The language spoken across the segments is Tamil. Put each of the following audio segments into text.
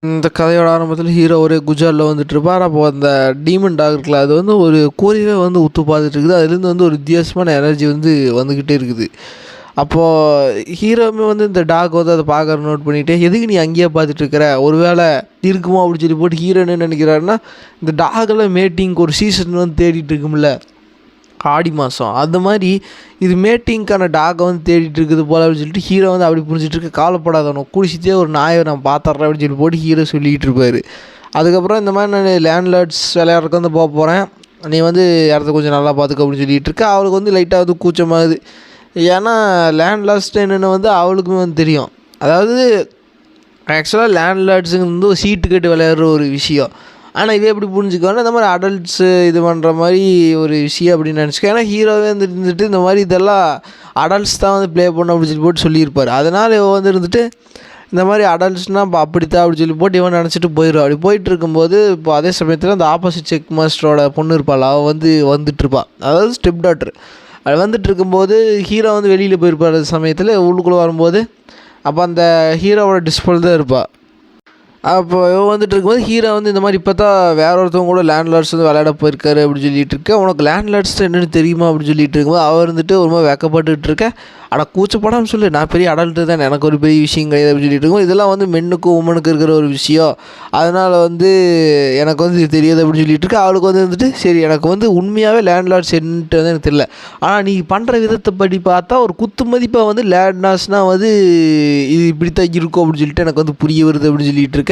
இந்த கதையோட ஆரம்பத்தில் ஹீரோ ஒரே குஜாலில் வந்துட்டுருப்பார். அப்போது அந்த டீமன் டாக் இருக்குல்ல, அது வந்து ஒரு கூரையவே வந்து உத்து பார்த்துட்டு இருக்குது. அதுலேருந்து வந்து ஒரு வித்தியாசமான எனர்ஜி வந்து வந்துக்கிட்டே இருக்குது. அப்போது ஹீரோவுமே வந்து இந்த டாக் வந்து அதை பார்க்குற நோட் பண்ணிவிட்டு, எதுக்கு நீ அங்கேயே பார்த்துட்ருக்கிற, ஒரு வேளை இருக்குமோ அப்படின்னு சொல்லி போட்டு ஹீரோ என்ன நினைக்கிறாருன்னா, இந்த டாகெல்லாம் மேட்டிங்க்கு ஒரு சீசன் வந்து தேடிட்டு இருக்கும்ல ஆடி மாதம், அந்த மாதிரி இது மேட்டிங்க்கான டாகை வந்து தேடிட்டு இருக்குது போல் அப்படின்னு சொல்லிட்டு ஹீரோ வந்து அப்படி புரிஞ்சிட்டு இருக்க. காலப்படாதவனும் குடிச்சிட்டே ஒரு நாயை நான் பார்த்துட்றேன் அப்படின்னு சொல்லி போட்டு ஹீரோ சொல்லிகிட்டு இருப்பார். அதுக்கப்புறம் இந்த மாதிரி நான் லேண்ட்லார்ட்ஸ் விளையாடுறதுக்கு வந்து போக போகிறேன், நீ வந்து இடத்த கொஞ்சம் நல்லா பார்த்துக்க அப்படின்னு சொல்லிகிட்டு இருக்க. அவளுக்கு வந்து லைட்டாக வந்து கூச்சமாகுது. ஏன்னா லேண்ட்லார்ட்ஸ்ட்டு என்னென்னு வந்து அவளுக்குமே வந்து தெரியும். அதாவது ஆக்சுவலாக லேண்ட்லார்ட்ஸுங்க வந்து ஒரு சீட்டு கட்டு விளையாடுற ஒரு விஷயம். ஆனால் இவன் எப்படி புரிஞ்சுக்குவான்னா, இந்த மாதிரி அடல்ட்ஸு இது பண்ணுற மாதிரி ஒரு விஷயம் அப்படின்னு நினச்சிக்க. ஏன்னா ஹீரோவே வந்து இருந்துட்டு இந்த மாதிரி இதெல்லாம் அடல்ட்ஸ் தான் வந்து ப்ளே பண்ணணும் அப்படின்னு சொல்லி போட்டு சொல்லியிருப்பார். அதனால் இவன் வந்து இருந்துட்டு இந்த மாதிரி அடல்ட்ஸ்னால் இப்போ அப்படித்தான் அப்படின்னு சொல்லி போட்டு இவன் நினச்சிட்டு போயிடுவான். அப்படி போயிட்டு இருக்கும்போது இப்போ அதே சமயத்தில் அந்த ஆப்போசிட் செக் மாஸ்டரோட பொண்ணு இருப்பாள், அவள் வந்து வந்துட்டுருப்பாள், அதாவது ஸ்டெப் டாட்டர். அது வந்துட்டு இருக்கும்போது ஹீரோ வந்து வெளியில் போயிருப்பார். அந்த சமயத்தில் உள்ளுக்குள்ளே வரும்போது அப்போ அந்த ஹீரோவோட டிஸ்பிள் தான் இருப்பாள். அப்போ வந்துட்டு இருக்கும்போது ஹீரோ வந்து இந்த மாதிரி இப்போ தான் வேற ஒருத்தவங்க கூட லேண்ட்லார்ட்ஸ் வந்து விளையாட போயிருக்காரு அப்படின்னு சொல்லிட்டு இருக்க. உனக்கு லேண்ட்லார்ட்ஸ் என்னென்னு தெரியுமா அப்படின்னு சொல்லிட்டு இருக்கும்போது அவர் வந்துட்டு ஒரு மாதிரி வெக்கப்பட்டுட்டு இருக்க. ஆனால் கூச்சப்படாமல் சொல்லு, நான் பெரிய அடல்ட்டு தான், எனக்கு ஒரு பெரிய விஷயம் கிடையாது அப்படின்னு சொல்லிட்டு இருக்கும்போது, இதெல்லாம் வந்து மென்னுக்கும் உமனுக்கு இருக்கிற ஒரு விஷயம், அதனால் வந்து எனக்கு வந்து இது தெரியாது அப்படின்னு சொல்லிட்டு இருக்க. அவளுக்கு வந்து வந்துட்டு சரி எனக்கு வந்து உண்மையாகவே லேண்ட்லார்ட்ஸ் என்னட்டு வந்து எனக்கு தெரியல, ஆனால் நீ பண்ணுற விதத்தை படி பார்த்தா ஒரு குத்து மதிப்பாக வந்து லேண்ட்லார்ட்ஸ்னால் வந்து இது இப்படித்தான் இருக்கும் அப்படின்னு சொல்லிட்டு எனக்கு வந்து புரிய வருது அப்படின்னு சொல்லிட்டு இருக்க.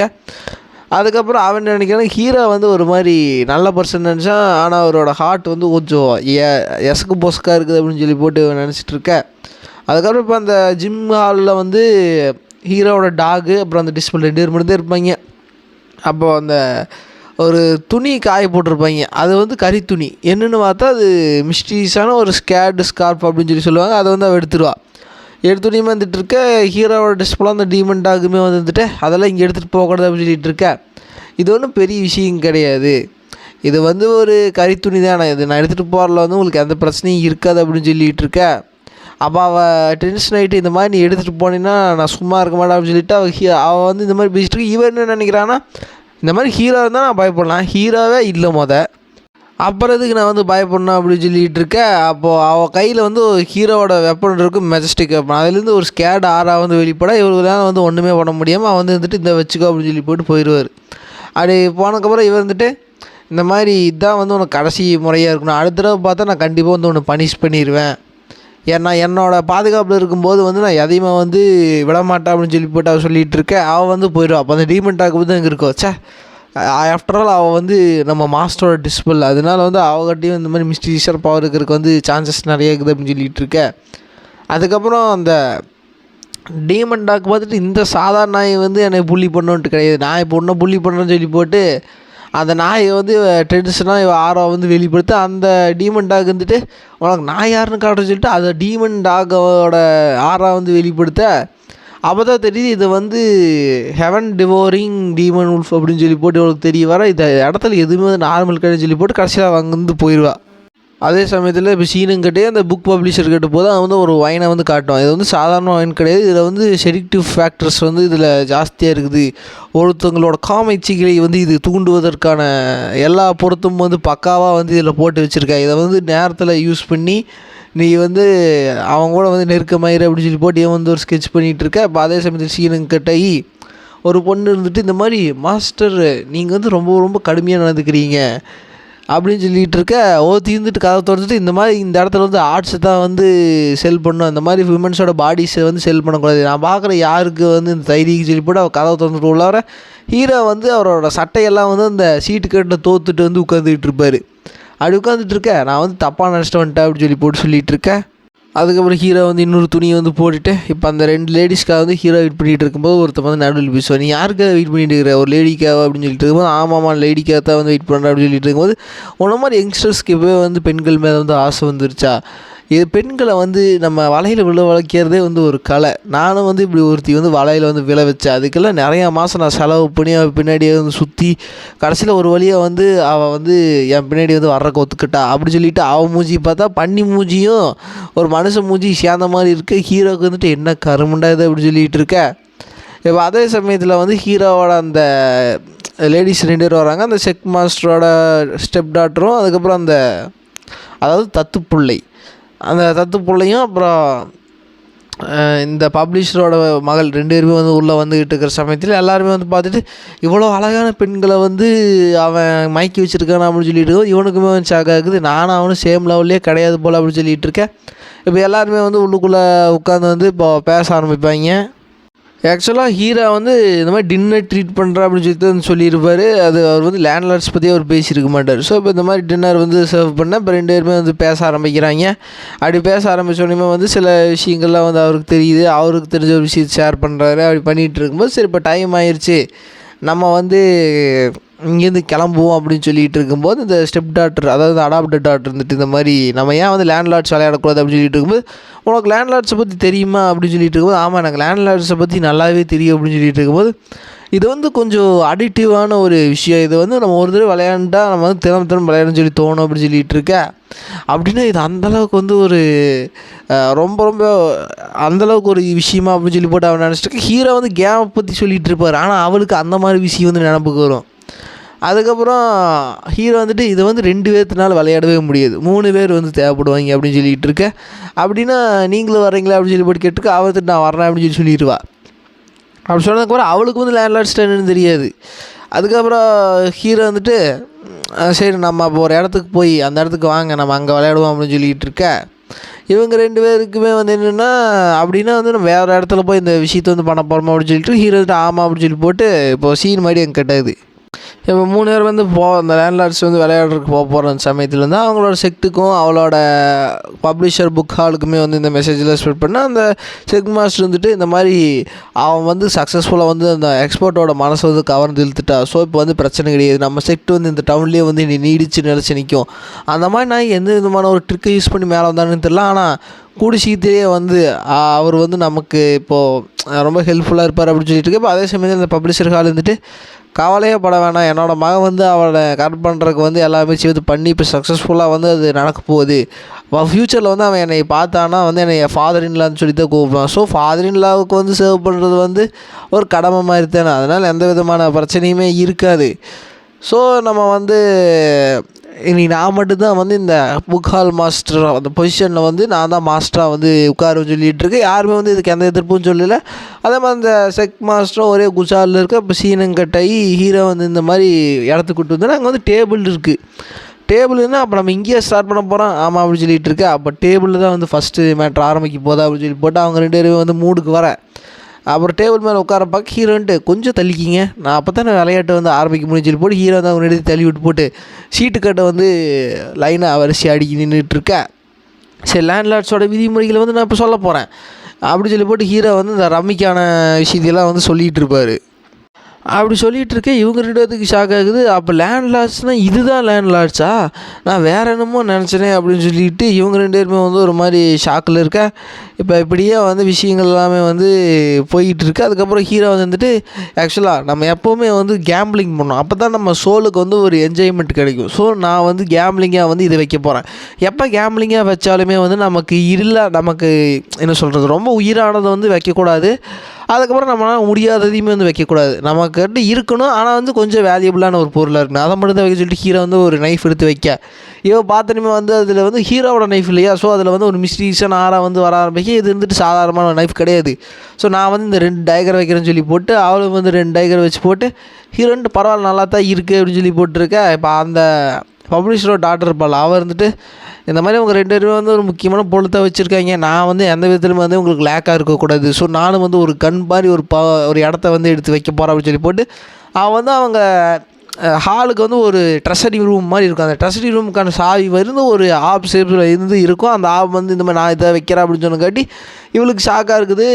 அதுக்கப்புறம் அவன் நினைக்கிறான் ஹீரோ வந்து ஒரு மாதிரி நல்ல பர்சன் நினச்சான், ஆனால் அவரோட ஹார்ட் வந்து கொஞ்சம் எசக்கு பொசக்காக இருக்குது அப்படின்னு சொல்லி போட்டு நினச்சிட்டு இருக்க. அதுக்கப்புறம் இப்போ அந்த ஜிம் ஹாலில் வந்து ஹீரோவோட டாகு அப்புறம் அந்த டிஸ்பிள் 2 பேர் மட்டும் தான் இருப்பாங்க. அப்போது அந்த ஒரு துணி காய போட்டிருப்பாங்க, அது வந்து கறி துணி. என்னென்னு பார்த்தா அது மிஸ்டீஸான ஒரு ஸ்கேர்டு ஸ்கார்ப் அப்படின்னு சொல்லி சொல்லுவாங்க. அதை வந்து அவள் எடுத்துருவா. எடுத்துகிட்டே வந்துட்டு இருக்க. ஹீரோவோட டிஸ்பிளாக அந்த டீமன் டாகுமே வந்துட்டு அதெல்லாம் இங்கே எடுத்துகிட்டு போகக்கூடாது அப்படின்னு சொல்லிட்டு இருக்க. இது ஒன்றும் பெரிய விஷயம் கிடையாது, இது வந்து ஒரு கறி துணி தானே, இது நான் எடுத்துகிட்டு போகிறல வந்து உங்களுக்கு எந்த பிரச்சனையும் இருக்காது அப்படின்னு சொல்லிகிட்டு இருக்க. அப்போ அவள் டென்ஷன் ஆகிட்டு இந்த மாதிரி நீ எடுத்துகிட்டு போனீங்கன்னா நான் சும்மா இருக்க மாட்டேன் அப்படின்னு சொல்லிட்டு அவள் வந்து இந்த மாதிரி பேசிட்டு இவன் என்ன நினைக்கிறான்னா, இந்த மாதிரி ஹீரோ இருந்தால் நான் பயப்படலாம், ஹீரோவே இல்லை அப்புறம் எதுக்கு நான் வந்து பயப்படணும் அப்படின்னு சொல்லிகிட்டு இருக்கேன். அப்போது அவள் கையில் வந்து ஹீரோவோட வெப்பன் இருக்கும், மெஜஸ்டிக் வெப்பன். அதுலேருந்து ஒரு ஸ்கேட் ஆறாக வந்து வெளிப்பட இவருக்குலாம் வந்து ஒன்றுமே பண்ண முடியாமல் அவன் வந்துட்டு இந்த வச்சுக்கோ அப்படின்னு சொல்லி போட்டு போயிடுவார். அப்படி போனதுக்கப்புறம் இவர் வந்துட்டு இந்த மாதிரி இதான் வந்து உனக்கு கடைசி முறையாக இருக்கணும், அடுத்த தடவை பார்த்தா நான் கண்டிப்பாக வந்து உன்னை பனிஷ் பண்ணிடுவேன், ஏன்னா என்னோடய பாதுகாப்பில் இருக்கும்போது வந்து நான் எதையுமே வந்து விடமாட்டேன் அப்படின்னு சொல்லி போட்டு அவள் சொல்லிகிட்டு இருக்கேன். அவள் வந்து போயிடுவாள். அப்போ அந்த டீமன் டாக்கு வந்து அங்கே இருக்கோம். ஆஃப்டர் ஆல் அவள் வந்து நம்ம மாஸ்டரோட டிஸ்பிள், அதனால வந்து அவகிட்டையும் இந்த மாதிரி மிஸ்டீஷியஸ் பவர் இருக்கிறதுக்கு வந்து சான்சஸ் நிறைய இருக்குது அப்படின்னு சொல்லிகிட்டு இருக்கேன். அதுக்கப்புறம் அந்த டீமன் டாக் பார்த்துட்டு இந்த சாதாரண நாயை வந்து என்னை புள்ளி பண்ணோன்ட்டு கிடையாது, நான் இப்போ ஒன்றும் புள்ளி பண்ணுறேன்னு சொல்லி போட்டு அந்த நாயை வந்து ட்ரெடிஷனாக ஆரோ வந்து வெளிப்படுத்த. அந்த டீமன் டாக் வந்துட்டு உனக்கு நான் யாருன்னு காட்டுறேன்னு சொல்லிட்டு அந்த டீமன் டாகோட ஆரா வந்து வெளிப்படுத்த. அப்போ தான் தெரியுது இது வந்து ஹெவன் டிவோரிங் டீமன் உல்ஃப் அப்படின்னு சொல்லி போட்டு இவளுக்கு தெரிய வர. இந்த இடத்துல எதுவுமே வந்து நார்மல் கிடையாது சொல்லி போட்டு கடைசியில் அங்கேருந்து போயிடுவா. அதே சமயத்தில் இப்போ சீனுங்கிட்டே அந்த புக் பப்ளிஷர் கிட்ட போது அவன் வந்து ஒரு வைனை வந்து காட்டுவான். இது வந்து சாதாரண வைன் கிடையாது, இதில் வந்து செடிக்டிவ் ஃபேக்டர்ஸ் வந்து இதில் ஜாஸ்தியாக இருக்குது, ஒருத்தவங்களோட காமைச்சிகளை வந்து இது தூண்டுவதற்கான எல்லா பொருத்தும் வந்து பக்காவாக வந்து இதில் போட்டு வச்சுருக்கேன், இதை வந்து நேரத்தில் யூஸ் பண்ணி நீ வந்து அவங்க கூட வந்து நெருக்கமாயிரு அப்படின்னு சொல்லி போட்டு இவன் வந்து ஒரு ஸ்கெட்ச் பண்ணிகிட்டு இருக்க. இப்போ அதே சமயத்தில் சீனுங்கிட்ட ஒரு பொண்ணு இருந்துட்டு இந்த மாதிரி மாஸ்டர் நீங்கள் வந்து ரொம்ப ரொம்ப கடுமையாக நடந்துக்கிறீங்க அப்படின்னு சொல்லிகிட்டு இருக்க. தீர்ந்துட்டு கதை திறந்துட்டு இந்த மாதிரி இந்த இடத்துல வந்து ஆர்ட்ஸை தான் வந்து செல் பண்ணணும், அந்த மாதிரி விமன்ஸோட பாடிஸை வந்து செல் பண்ணக்கூடாது, நான் பார்க்குற யாருக்கு வந்து இந்த தைரியம் சொல்லி போட்டு அவர் கதை திறந்துட்டு உள்ளவர ஹீரோ வந்து அவரோட சட்டையெல்லாம் வந்து அந்த சீட்டு கட்டில் தோத்துட்டு வந்து உட்காந்துக்கிட்டு இருப்பார். அப்படி உட்காந்துட்டு இருக்க நான் வந்து தப்பாக நினச்சிட்டு வந்துட்டேன் அப்படின்னு சொல்லி போட்டு சொல்லிகிட்டு இருக்கேன். அதுக்கப்புறம் ஹீரோ வந்து இன்னொரு துணியை வந்து போட்டுட்டு இப்போ அந்த 2 லேடிஸ்க்காக வந்து ஹீரோ வெயிட் பண்ணிகிட்டு இருக்கும்போது ஒருத்தர் வந்து நடுவில் பேசுவார், நீ யாருக்காக வெயிட் பண்ணிட்டு இருக்கிற, ஒரு லேடிக்காக அப்படின்னு சொல்லிட்டு இருக்கும்போது ஆமாம்மா லேடிக்காக தான் வந்து வெயிட் பண்ணுறேன் அப்படின்னு சொல்லிட்டு இருக்கும்போது, உன்ன மாதிரி யங்ஸ்டர்ஸ்க்கு இப்போ வந்து பெண்கள் மேலே வந்து ஆசை வந்துருச்சா, இது பெண்களை வந்து நம்ம வலையில் வளைக்கிறதே வந்து ஒரு கலை, நானும் வந்து இப்படி ஒருத்தி வந்து வலையில் வந்து விழ வச்சேன், அதுக்கெல்லாம் நிறையா மாதம் நான் செலவு பண்ணி அவள் பின்னாடியே வந்து சுற்றி கடைசியில் ஒரு வழியாக வந்து அவள் வந்து என் பின்னாடி வந்து வர்றக்கு ஒத்துக்கிட்டா அப்படி சொல்லிவிட்டு அவள் மூஞ்சி பார்த்தா பண்ணி மூஞ்சியும் ஒரு மனுஷன் மூஞ்சி சேர்ந்த மாதிரி இருக்குது. ஹீரோவுக்கு வந்துட்டு என்ன கருமுண்டா இது அப்படி சொல்லிகிட்டு இருக்க. இப்போ அதே சமயத்தில் வந்து ஹீரோவோட அந்த லேடிஸ் 2 பேர் வராங்க. அந்த செக் மாஸ்டரோட ஸ்டெப் டாட்டரும், அதுக்கப்புறம் அந்த அதாவது தத்துப்புள்ளை, அந்த தத்துப்புள்ளையும், அப்புறம் இந்த பப்ளிஷரோட மகள் 2 பேருமே வந்து உள்ளே வந்துக்கிட்டு இருக்கிற சமயத்தில் எல்லாருமே வந்து பார்த்துட்டு இவ்வளோ அழகான பெண்களை வந்து அவன் மயக்கி வச்சுருக்கான் அப்படின்னு சொல்லிட்டு இருக்கோம். இவனுக்குமே வந்து ஷாக் ஆகுது. நானும் அவனும் சேம் லெவல்லே கிடையாது போல் அப்படின்னு சொல்லிகிட்டு இருக்கேன். இப்போ எல்லாருமே வந்து உள்ளுக்குள்ளே உட்காந்து வந்து இப்போ பேச ஆரம்பிப்பாங்க. ஆக்சுவலாக ஹீரோ வந்து இந்த மாதிரி டின்னர் ட்ரீட் பண்ணுறா அப்படின்னு சொல்லிட்டு சொல்லியிருப்பார். அது அவர் வந்து லேண்ட்லார்ட்ஸ் பற்றி அவர் பேசியிருக்க மாட்டார். ஸோ இப்போ இந்த மாதிரி டின்னர் வந்து சர்வ் பண்ண இப்போ 2 பேருமே வந்து பேச ஆரம்பிக்கிறாங்க. அப்படி பேச ஆரம்பித்தோடனே வந்து சில விஷயங்கள்லாம் வந்து அவருக்கு தெரியுது. அவருக்கு தெரிஞ்ச ஒரு விஷயத்தை ஷேர் பண்ணுறாரு. அப்படி பண்ணிகிட்டு இருக்கும்போது சரி இப்போ டைம் ஆயிடுச்சு, நம்ம வந்து இங்கேருந்து கிளம்புவோம் அப்படின்னு சொல்லிகிட்டு இருக்கும்போது இந்த ஸ்டெப் டாட்டர், அதாவது அடாப்டட் டாட்டர் இருந்துட்டு இந்த மாதிரி நம்ம ஏன் வந்து லேண்ட்லார்ட்ஸ் விளையாடக்கூடாது அப்படின்னு சொல்லிட்டு இருக்கும்போது, உனக்கு லேண்ட்லார்ட்ஸை பற்றி தெரியுமா அப்படின்னு சொல்லிட்டு இருக்கும்போது, ஆமாம் எனக்கு லேண்ட்லார்ட்ஸை பற்றி நல்லாவே தெரியும் அப்படின்னு சொல்லிட்டு இருக்கும்போது, இது வந்து கொஞ்சம் அடிக்டிவான ஒரு விஷயம். இது வந்து நம்ம ஒரு தடவை விளையாண்டா நம்ம வந்து தினம் விளையாடணும்னு சொல்லி தோணும் அப்படின்னு சொல்லிகிட்டு இருக்கேன். அப்படின்னா இது அந்தளவுக்கு வந்து ஒரு ரொம்ப ரொம்ப அந்தளவுக்கு ஒரு விஷயமா அப்படின்னு சொல்லி போட்டு அவன் நினச்சிட்டு ஹீரோ வந்து கேமை பற்றி சொல்லிகிட்டு இருப்பார். ஆனால் அவளுக்கு அந்த மாதிரி விஷயம் வந்து நினப்புக்கு வரும். அதுக்கப்புறம் ஹீரோ வந்துட்டு இதை வந்து 2 பேர்த்துனால விளையாடவே முடியாது, 3 பேர் வந்து தேவைப்படுவாங்க அப்படின்னு சொல்லிகிட்டு இருக்க. அப்படின்னா நீங்களும் வரீங்களா அப்படின்னு சொல்லி போட்டு கேட்டுருக்கு. அவர்த்துட்டு நான் வரேன் அப்படின்னு சொல்லி சொல்லிடுவா. அப்படி சொன்னதுக்கப்புறம் அவளுக்கு வந்து லேண்ட்லார்ட்ஸ் என்னன்னு தெரியாது. அதுக்கப்புறம் ஹீரோ வந்துட்டு சரி நம்ம அப்போ ஒரு இடத்துக்கு போய் அந்த இடத்துக்கு வாங்க நம்ம அங்கே விளையாடுவோம் அப்படின்னு சொல்லிகிட்டு இருக்க. இவங்க 2 பேருக்குமே வந்து என்னென்னா அப்படின்னா வந்து நம்ம வேறு இடத்துல போய் இந்த விஷயத்தை வந்து பண்ண போகிறோமா அப்படின்னு சொல்லிட்டு ஹீரோ வந்துட்டு ஆமாம் அப்படின்னு சொல்லி போட்டு இப்போ சீன் மாதிரி அங்கே கட்டாது. இப்போ 3 பேர் வந்து அந்த லேண்ட்லார்ட்ஸ் வந்து விளையாடுறதுக்கு போகிற சமயத்தில் வந்து அவங்களோட செக்ட்டுக்கும் அவளோட பப்ளிஷர் புக் ஹாலுக்குமே வந்து இந்த மெசேஜில் ஸ்ப்ரெட் பண்ணால் அந்த செக் மாஸ்டர் வந்துட்டு இந்த மாதிரி அவன் வந்து சக்ஸஸ்ஃபுல்லாக வந்து அந்த எக்ஸ்போர்ட்டோட மனசை வந்து கவர்ந்து இழுத்துட்டா. ஸோ இப்போ வந்து பிரச்சனை கிடையாது, நம்ம செக்ட் வந்து இந்த டவுன்லேயே வந்து நீடிச்சு நிலச்சி நிற்கும். அந்த மாதிரி நான் எந்த விதமான ஒரு ட்ரிக்கை யூஸ் பண்ணி மேலே வந்தான்னு தெரியல. ஆனால் கூடி சீக்கிரத்திலே வந்து அவர் வந்து நமக்கு இப்போது ரொம்ப ஹெல்ப்ஃபுல்லாக இருப்பார் அப்படின்னு சொல்லிட்டு இருக்கு. இப்போ அதே சமயத்தில் இந்த பப்ளிஷர் ஹால் வந்துட்டு கவலையே பட வேணாம், என்னோடய மகன் வந்து அவளை கரெக்ட் பண்ணுறதுக்கு வந்து எல்லா முயற்சியும் வந்து பண்ணி இப்போ சக்ஸஸ்ஃபுல்லாக வந்து அது நடக்க போகுது. ஃப்யூச்சரில் வந்து அவன் என்னை பார்த்தானா வந்து என்னை ஃபாதர் இன்லான்னு சொல்லி தான் கூப்பிடுவான். ஸோ ஃபாதர் இன்லாவுக்கு வந்து சேவ் பண்ணுறது வந்து ஒரு கடமை மாதிரி தானே, அதனால் எந்த விதமான பிரச்சனையுமே இருக்காது. ஸோ நம்ம வந்து இனி நான் மட்டும்தான் வந்து இந்த புக் ஹால் மாஸ்டர் அந்த பொசிஷனில் வந்து நான் தான் மாஸ்டராக வந்து உட்காருன்னு சொல்லிகிட்டு இருக்கேன். யாருமே வந்து இதுக்கு எந்த எதிர்ப்பும் சொல்லலை. அதே மாதிரி இந்த செக் மாஸ்டரும் ஒரே குஜாலில் இருக்க. இப்போ சீனம் கட்டாயி ஹீரோ வந்து இந்த மாதிரி இடத்துக்கு கூட்டு வந்து அங்கே வந்து டேபிள் இருக்குது. டேபிள்னா அப்போ நம்ம இங்கேயே ஸ்டார்ட் பண்ண போகிறோம் ஆமாம் அப்படின்னு சொல்லிட்டு இருக்கேன். அப்போ டேபிளில் தான் வந்து ஃபஸ்ட்டு மேட்ரு ஆரம்பிக்க போதா அப்படின்னு சொல்லி போட்டு அவங்க 2 பேருமே வந்து மூடுக்கு வர. அப்புறம் டேபிள் மேலே உட்கார பார்க்க ஹீரோன்ட்டு கொஞ்சம் தள்ளிக்கிங்க, நான் அப்போ தான் விளையாட்டு வந்து ஆரம்பிக்க முடியும்னு சொல்லி போட்டு ஹீரோ தான் அவங்க எடுத்து தள்ளி விட்டு போட்டு சீட்டு கட்டை வந்து லைனாக வரிசை அடிக்கி நின்றுட்டுருக்கேன். சரி லேண்ட்லார்ட்ஸோட விதிமுறைகளை வந்து நான் இப்போ சொல்ல போகிறேன் அப்படி சொல்லி போட்டு ஹீரோ வந்து இந்த ரம்மிக்கான விஷயத்தையெல்லாம் வந்து சொல்லிகிட்டு இருப்பார். அப்படி சொல்லிகிட்டு இருக்கேன். இவங்க 2 பேத்துக்கு ஷாக் ஆகுது. அப்போ லேண்ட்லார்ட்ஸ்னால் இதுதான் லேண்ட்லார்ட்ஸா, நான் வேறு என்னமோ நினச்சினேன் அப்படின்னு சொல்லிட்டு இவங்க 2 பேருமே வந்து ஒரு மாதிரி ஷாக்கில் இருக்க. இப்போ இப்படியே வந்து விஷயங்கள் எல்லாமே வந்து போய்கிட்டு இருக்கு. அதுக்கப்புறம் ஹீரோ வந்துட்டு ஆக்சுவலாக நம்ம எப்போவுமே வந்து கேம்பிளிங் பண்ணோம், அப்போ தான் நம்ம சோலுக்கு வந்து ஒரு என்ஜாய்மெண்ட் கிடைக்கும். ஸோ நான் வந்து கேம்பிளிங்காக வந்து இதை வைக்க போகிறேன். எப்போ கேம்பிளிங்காக வச்சாலுமே வந்து நமக்கு நமக்கு என்ன சொல்கிறது, ரொம்ப உயிரானதை வந்து வைக்கக்கூடாது. அதுக்கப்புறம் நம்மளால் முடியாததையுமே வந்து வைக்கக்கூடாது. நமக்கிட்ட இருக்கணும், ஆனால் வந்து கொஞ்சம் வேல்யூபிளான ஒரு பொருளாக இருக்கணும். அதை மட்டும் தான் வைக்க சொல்லிட்டு ஹீரோ வந்து ஒரு நைஃப் எடுத்து வைக்க. இவன் பார்த்தனுமே வந்து அதில் வந்து ஹீரோவோட நைஃப் இல்லையா, ஸோ அதில் வந்து ஒரு மிஸ்டீரியஸான ஆறாக வந்து வர ஆரம்பிக்க. இது இருந்துட்டு சாதாரணமான நைஃப் கிடையாது. ஸோ நான் வந்து இந்த 2 டைகர் வைக்கிறேன்னு சொல்லி போட்டு அவளும் வந்து 2 டைகர் வச்சு போட்டு ஹீரோன்ட்டு பரவாயில்ல நல்லா தான் இருக்குது அப்படின்னு சொல்லி போட்டிருக்க. இப்போ அந்த பப்ளிஷரோட டாக்டர் இருப்பாள், அவள் இருந்துட்டு இந்த மாதிரி அவங்க 2 பேரும் வந்து ஒரு முக்கியமான பொருளை வச்சுருக்காங்க, நான் வந்து எந்த விதத்துலையும் வந்து உங்களுக்கு லேக்காக இருக்கக்கூடாது. ஸோ நானும் வந்து ஒரு கன் மாதிரி ஒரு இடத்த வந்து எடுத்து வைக்க போகிறேன் அப்படின்னு சொல்லி போட்டு அவன் வந்து அவங்க ஹாலுக்கு வந்து ஒரு ட்ரெஸரி ரூம் மாதிரி இருக்கும். அந்த ட்ரெஸரி ரூமுக்கான சாவி வந்து ஒரு ஆப் ஷேப்பில் இருந்து இருக்கும். அந்த ஆப் வந்து இந்த மாதிரி நான் இதை வைக்கிறேன் அப்படின்னு சொன்னங்காட்டி இவளுக்கு ஷாக்காக இருக்குது.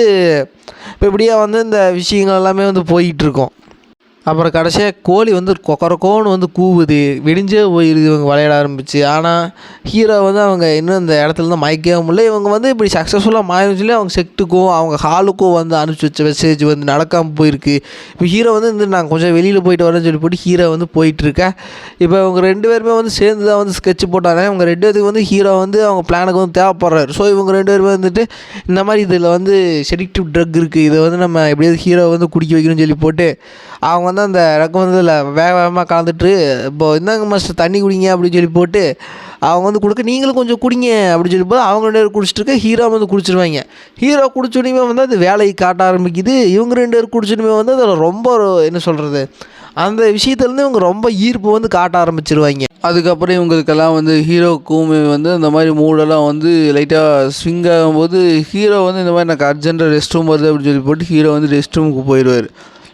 இப்போ இப்படியே வந்து இந்த விஷயங்கள் எல்லாமே வந்து போயிட்டுருக்கோம். அப்புறம் கடைசியாக கோழி வந்து கொக்கரக்கோன்னு வந்து கூவுது, விடிஞ்சே போயிடுது இவங்க விளையாட ஆரம்பிச்சு. ஆனால் ஹீரோ வந்து அவங்க இன்னும் இந்த இடத்துலருந்து மயக்கவே முடியல. இவங்க வந்து இப்படி சக்ஸஸ்ஃபுல்லாக மாறினு சொல்லி அவங்க செட்டுக்கும் அவங்க ஹாலுக்கும் வந்து அனுப்பிச்சி வச்ச மெசேஜ் வந்து நடக்காமல் போயிருக்கு. இப்போ ஹீரோ வந்து நான் கொஞ்சம் வெளியில் போயிட்டு வரேன்னு சொல்லி போட்டு ஹீரோ வந்து போயிட்டுருக்கேன். இப்போ அவங்க 2 பேருமே வந்து சேர்ந்து தான் வந்து ஸ்கெட்ச் போட்டாங்க. இவங்க 2 பேத்துக்கு வந்து ஹீரோ வந்து அவங்க பிளானுக்கு வந்து தேவைப்படுறாரு. ஸோ இவங்க 2 பேருமே வந்துட்டு இந்த மாதிரி இதில் வந்து செடிக்டிவ் ட்ரக் இருக்குது, இதை வந்து நம்ம எப்படியாவது ஹீரோ வந்து குடிக்க வைக்கணும்னு சொல்லி போட்டு அவங்க வந்து அந்த ரகம் வந்து வேக வேகமாக கலந்துட்டு, இப்போ இந்தாங்க மாஸ்டர் தண்ணி குடிங்க அப்படின்னு சொல்லி போட்டு அவங்க வந்து கொடுக்க, நீங்களும் கொஞ்சம் குடிங்க அப்படின்னு சொல்லி போது அவங்க 2 பேர் குடிச்சிட்டு இருக்க, ஹீரோ வந்து குடிச்சிருவாங்க. ஹீரோ குடிச்சோடனே வந்து அது வேலையை காட்ட ஆரம்பிக்குது. இவங்க 2 பேர் குடிச்சோடனே வந்து அதில் ரொம்ப என்ன சொல்கிறது, அந்த விஷயத்துலேருந்து இவங்க ரொம்ப ஈர்ப்பு வந்து காட்ட ஆரம்பிச்சிருவாங்க. அதுக்கப்புறம் இவங்களுக்கெல்லாம் வந்து ஹீரோக்குமே வந்து அந்த மாதிரி மூடெல்லாம் வந்து லைட்டாக ஸ்விங் ஆகும்போது ஹீரோ வந்து இந்த மாதிரி எனக்கு அர்ஜென்ட்டாக ரெஸ்ட் ரூம் வருது அப்படின்னு சொல்லி போட்டு ஹீரோ வந்து ரெஸ்ட் ரூமுக்கு போயிடுவார்.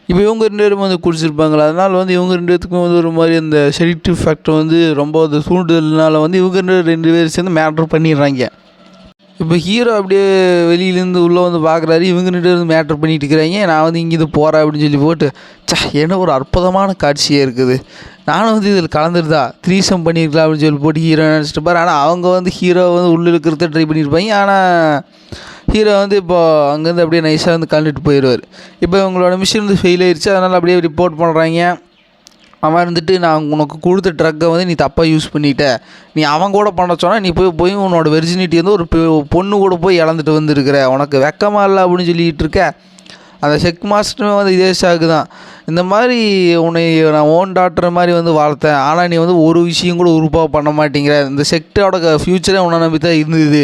இப்போ இவங்க 2 பேரும் வந்து குடிச்சிருப்பாங்களா, அதனால் வந்து இவங்க 2 பேத்துக்கும் வந்து ஒரு மாதிரி அந்த செடிக்டிவ் ஃபேக்டர் வந்து ரொம்ப அந்த தூண்டுதல்னால வந்து இவங்க 2 பேர் சேர்ந்து மேட்ரு பண்ணிடுறாங்க. இப்போ ஹீரோ அப்படியே வெளியிலேருந்து உள்ளே வந்து பார்க்குறாரு, இவங்க 2 பேரும் மேட்ரு பண்ணிட்டு இருக்கிறாங்க. நான் வந்து இங்கேருந்து போகிறேன் அப்படின்னு சொல்லி போட்டு, என்ன ஒரு அற்புதமான காட்சியாக இருக்குது, நானும் வந்து இதில் கலந்துருதா த்ரீசம் பண்ணியிருக்கலாம் அப்படின்னு சொல்லி போட்டு ஹீரோ நினச்சிட்டு பாரு. ஆனால் அவங்க வந்து ஹீரோ வந்து உள்ளே இருக்கிறத ட்ரை பண்ணியிருப்பாங்க. ஆனால் ஹீரோ வந்து இப்போ அங்கேருந்து அப்படியே நைஸாக வந்து கலந்துட்டு போயிடுவார். இப்போ இவங்களோட மிஷின் வந்து ஃபெயில் ஆயிடுச்சு, அதனால் அப்படியே ரிப்போர்ட் பண்ணுறாங்க. அவன் இருந்துட்டு, நான் உனக்கு கொடுத்த ட்ரக்கை வந்து நீ தப்பாக யூஸ் பண்ணிட்ட, நீ அவன் கூட பண்ண சொன்னால் நீ போய் உன்னோட வெர்ஜினிட்டி வந்து ஒரு பொண்ணு கூட போய் இழந்துட்டு வந்துருக்கிற, உனக்கு வெக்கமாக இல்லை அப்படின்னு சொல்லிகிட்டு இருக்க. அந்த செக் மாஸ்டருமே வந்து இதே ஷாக்கு தான், இந்த மாதிரி உன்னை நான் ஓன் டாக்டர் மாதிரி வந்து வளர்த்தேன், ஆனால் நீ வந்து ஒரு விஷயம் கூட உறுப்பாக பண்ண மாட்டேங்கிற, இந்த செக்டரோட ஃப்யூச்சரே உன்னை நம்பி தான் இருந்தது,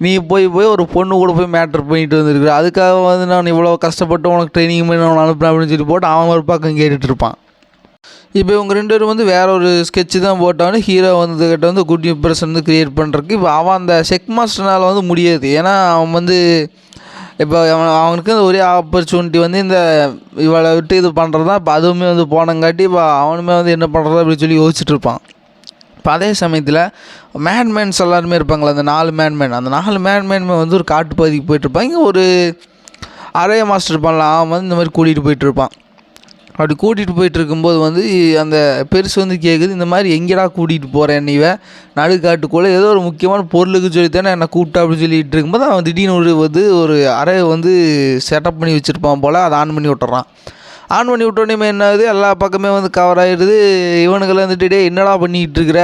நீ போய் ஒரு பொண்ணு கூட போய் மேட்ரு பண்ணிட்டு வந்துருக்குற, அதுக்காக வந்து நான் இவ்வளோ கஷ்டப்பட்டு உனக்கு ட்ரைனிங் பண்ணி நான் அனுப்புனேன் அப்படின்னு சொல்லி போட்டு அவன் ஒரு பக்கம் கேட்டுட்ருப்பான். இப்போ இவங்க 2 பேரும் வந்து வேற ஒரு ஸ்கெட்சு தான் போட்டாலும் ஹீரோ வந்ததுக்கிட்ட வந்து குட் இம்ப்ரெஷன் வந்து க்ரியேட் பண்ணுறதுக்கு இப்போ அவன் அந்த செக் மாஸ்டர்னால் வந்து முடியாது. ஏன்னா அவன் வந்து இப்போ அவனுக்கு ஒரே ஆப்பர்ச்சுனிட்டி வந்து இந்த இவளை விட்டு இது பண்ணுறது தான். இப்போ அதுவுமே வந்து போனங்காட்டி இப்போ அவனுமே வந்து என்ன பண்ணுறது அப்படின்னு சொல்லி யோசிச்சுட்டு இருப்பான். இப்போ அதே சமயத்தில் மேன்மேன்ஸ் எல்லாருமே இருப்பாங்களே, அந்த 4 மேன்மேன், அந்த 4 மேன்மேனுமே வந்து ஒரு காட்டு பகுதிக்கு போயிட்டுருப்பான். இங்கே ஒரு அரைய மாஸ்டர் இருப்பான்ல, அவன் வந்து இந்த மாதிரி கூட்டிகிட்டு போயிட்டுருப்பான். அப்படி கூட்டிகிட்டு போயிட்டு இருக்கும்போது வந்து அந்த பெருசு வந்து கேட்குது, இந்த மாதிரி எங்கேடா கூட்டிகிட்டு போகிறேன் நீ நடுக்காட்டுக்குள்ளே ஏதோ ஒரு முக்கியமான பொருளுக்கு சொல்லித்தானே என்னை கூப்பிட்டா அப்படின்னு சொல்லிட்டு இருக்கும்போது அவன் திடீர்னு ஒரு அறை வந்து செட்டப் பண்ணி வச்சுருப்பான் போல், அதை ஆன் பண்ணி விட்டுறான். ஆன் பண்ணி விட்டோன்னே என்ன ஆகுது, எல்லா பக்கமே வந்து கவர் ஆகிடுது. இவனுங்களை வந்துட்டு டே என்னடா பண்ணிக்கிட்டு இருக்கிற,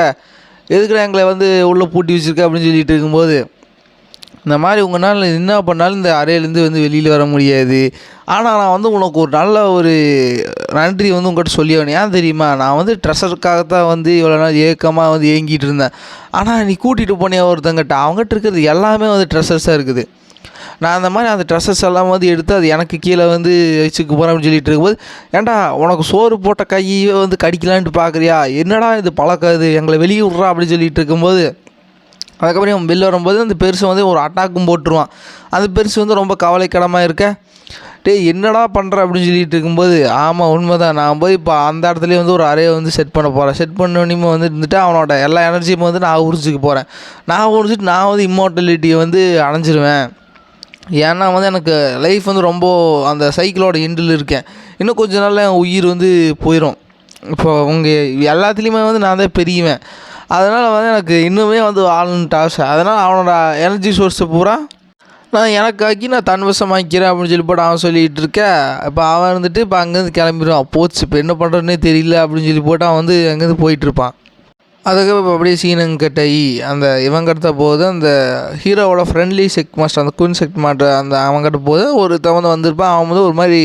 எதுக்குடா எங்களை வந்து உள்ளே பூட்டி வச்சுருக்க அப்படின்னு சொல்லிட்டு இருக்கும்போது, இந்த மாதிரி உங்களால் என்ன பண்ணாலும் இந்த அறையிலேருந்து வந்து வெளியில் வர முடியாது, ஆனால் நான் வந்து உனக்கு ஒரு நல்ல ஒரு நன்றி வந்து உங்கள்கிட்ட சொல்லி ஆகணும். ஏன் தெரியுமா, நான் வந்து ட்ரெஸ்ஸருக்காகத்தான் வந்து இவ்வளோ நாள் ஏக்கமாக வந்து ஏங்கிட்டு இருந்தேன், ஆனால் நீ கூட்டிகிட்டு போனியா ஒருத்தங்கிட்ட, அவங்ககிட்ட இருக்கிறது எல்லாமே வந்து ட்ரெஸ்ஸர்ஸாக இருக்குது, நான் அந்த மாதிரி அந்த ட்ரெஸ்ஸஸ் எல்லாம் வந்து எடுத்து அது எனக்கு கீழே வந்து வச்சுக்க போகிறேன் அப்படின்னு சொல்லிட்டு இருக்கும்போது, ஏன்டா உனக்கு சோறு போட்ட கையை வந்து கடிக்கலான்ட்டு பார்க்குறியா, என்னடா இது பழக்கம், இது எங்களை வெளியே விட்றா அப்படின்னு சொல்லிட்டு இருக்கும்போது, அதுக்கப்புறம் அவன் வெளில வரும்போது அந்த பெருசு வந்து ஒரு அட்டாக்கும் போட்டுருவான். அந்த பெருசு வந்து ரொம்ப கவலைக்கிடமாக இருக்க, என்னடா பண்ணுற அப்படின்னு சொல்லிட்டு இருக்கும்போது, ஆமாம் உண்மை தான், நான் போய் இப்போ அந்த இடத்துலேயே வந்து ஒரு அறையை வந்து செட் பண்ண போகிறேன், செட் பண்ணோன்னே வந்து இருந்துட்டு அவனோட எல்லா எனர்ஜியும் வந்து நான் உறிச்சிக்க போகிறேன், நான் உறிச்சிட்டு நான் வந்து இம்மோர்டலிட்டியை வந்து அடைஞ்சிருவேன். ஏன்னா வந்து எனக்கு லைஃப் வந்து ரொம்ப அந்த சைக்கிளோட எண்டில் இருக்கேன், இன்னும் கொஞ்ச நாளில் என் உயிர் வந்து போயிடும், இப்போ உங்கள் எல்லாத்துலேயுமே வந்து நான் தான் பெரியவேன், அதனால் வந்து எனக்கு இன்னுமே வந்து வாழணுன்ட்டு ஆசை, அதனால் அவனோட எனர்ஜி சோர்ஸை பூரா நான் எனக்காக்கி நான் தன்வசமாக்கிறேன் அப்படின்னு சொல்லி போட்டு அவன் சொல்லிகிட்டு இருக்கேன். இப்போ அவன் இருந்துட்டு இப்போ அங்கேருந்து கிளம்பிடுவான், போச்சு இப்போ என்ன பண்ணுறதுனே தெரியல அப்படின்னு சொல்லி போட்டு அவன் வந்து அங்கேருந்து போயிட்டுருப்பான். அதுக்கப்புறம் இப்போ அப்படியே சீனங்க கட்டாயி அந்த இவங்கிட்ட போது அந்த ஹீரோவோட ஃப்ரெண்ட்லி செக் மாஸ்டர், அந்த குயின் செக் மாஸ்டர், அந்த அவங்ககிட்ட போது ஒருத்தவன் வந்து வந்திருப்பான். அவன் வந்து ஒரு மாதிரி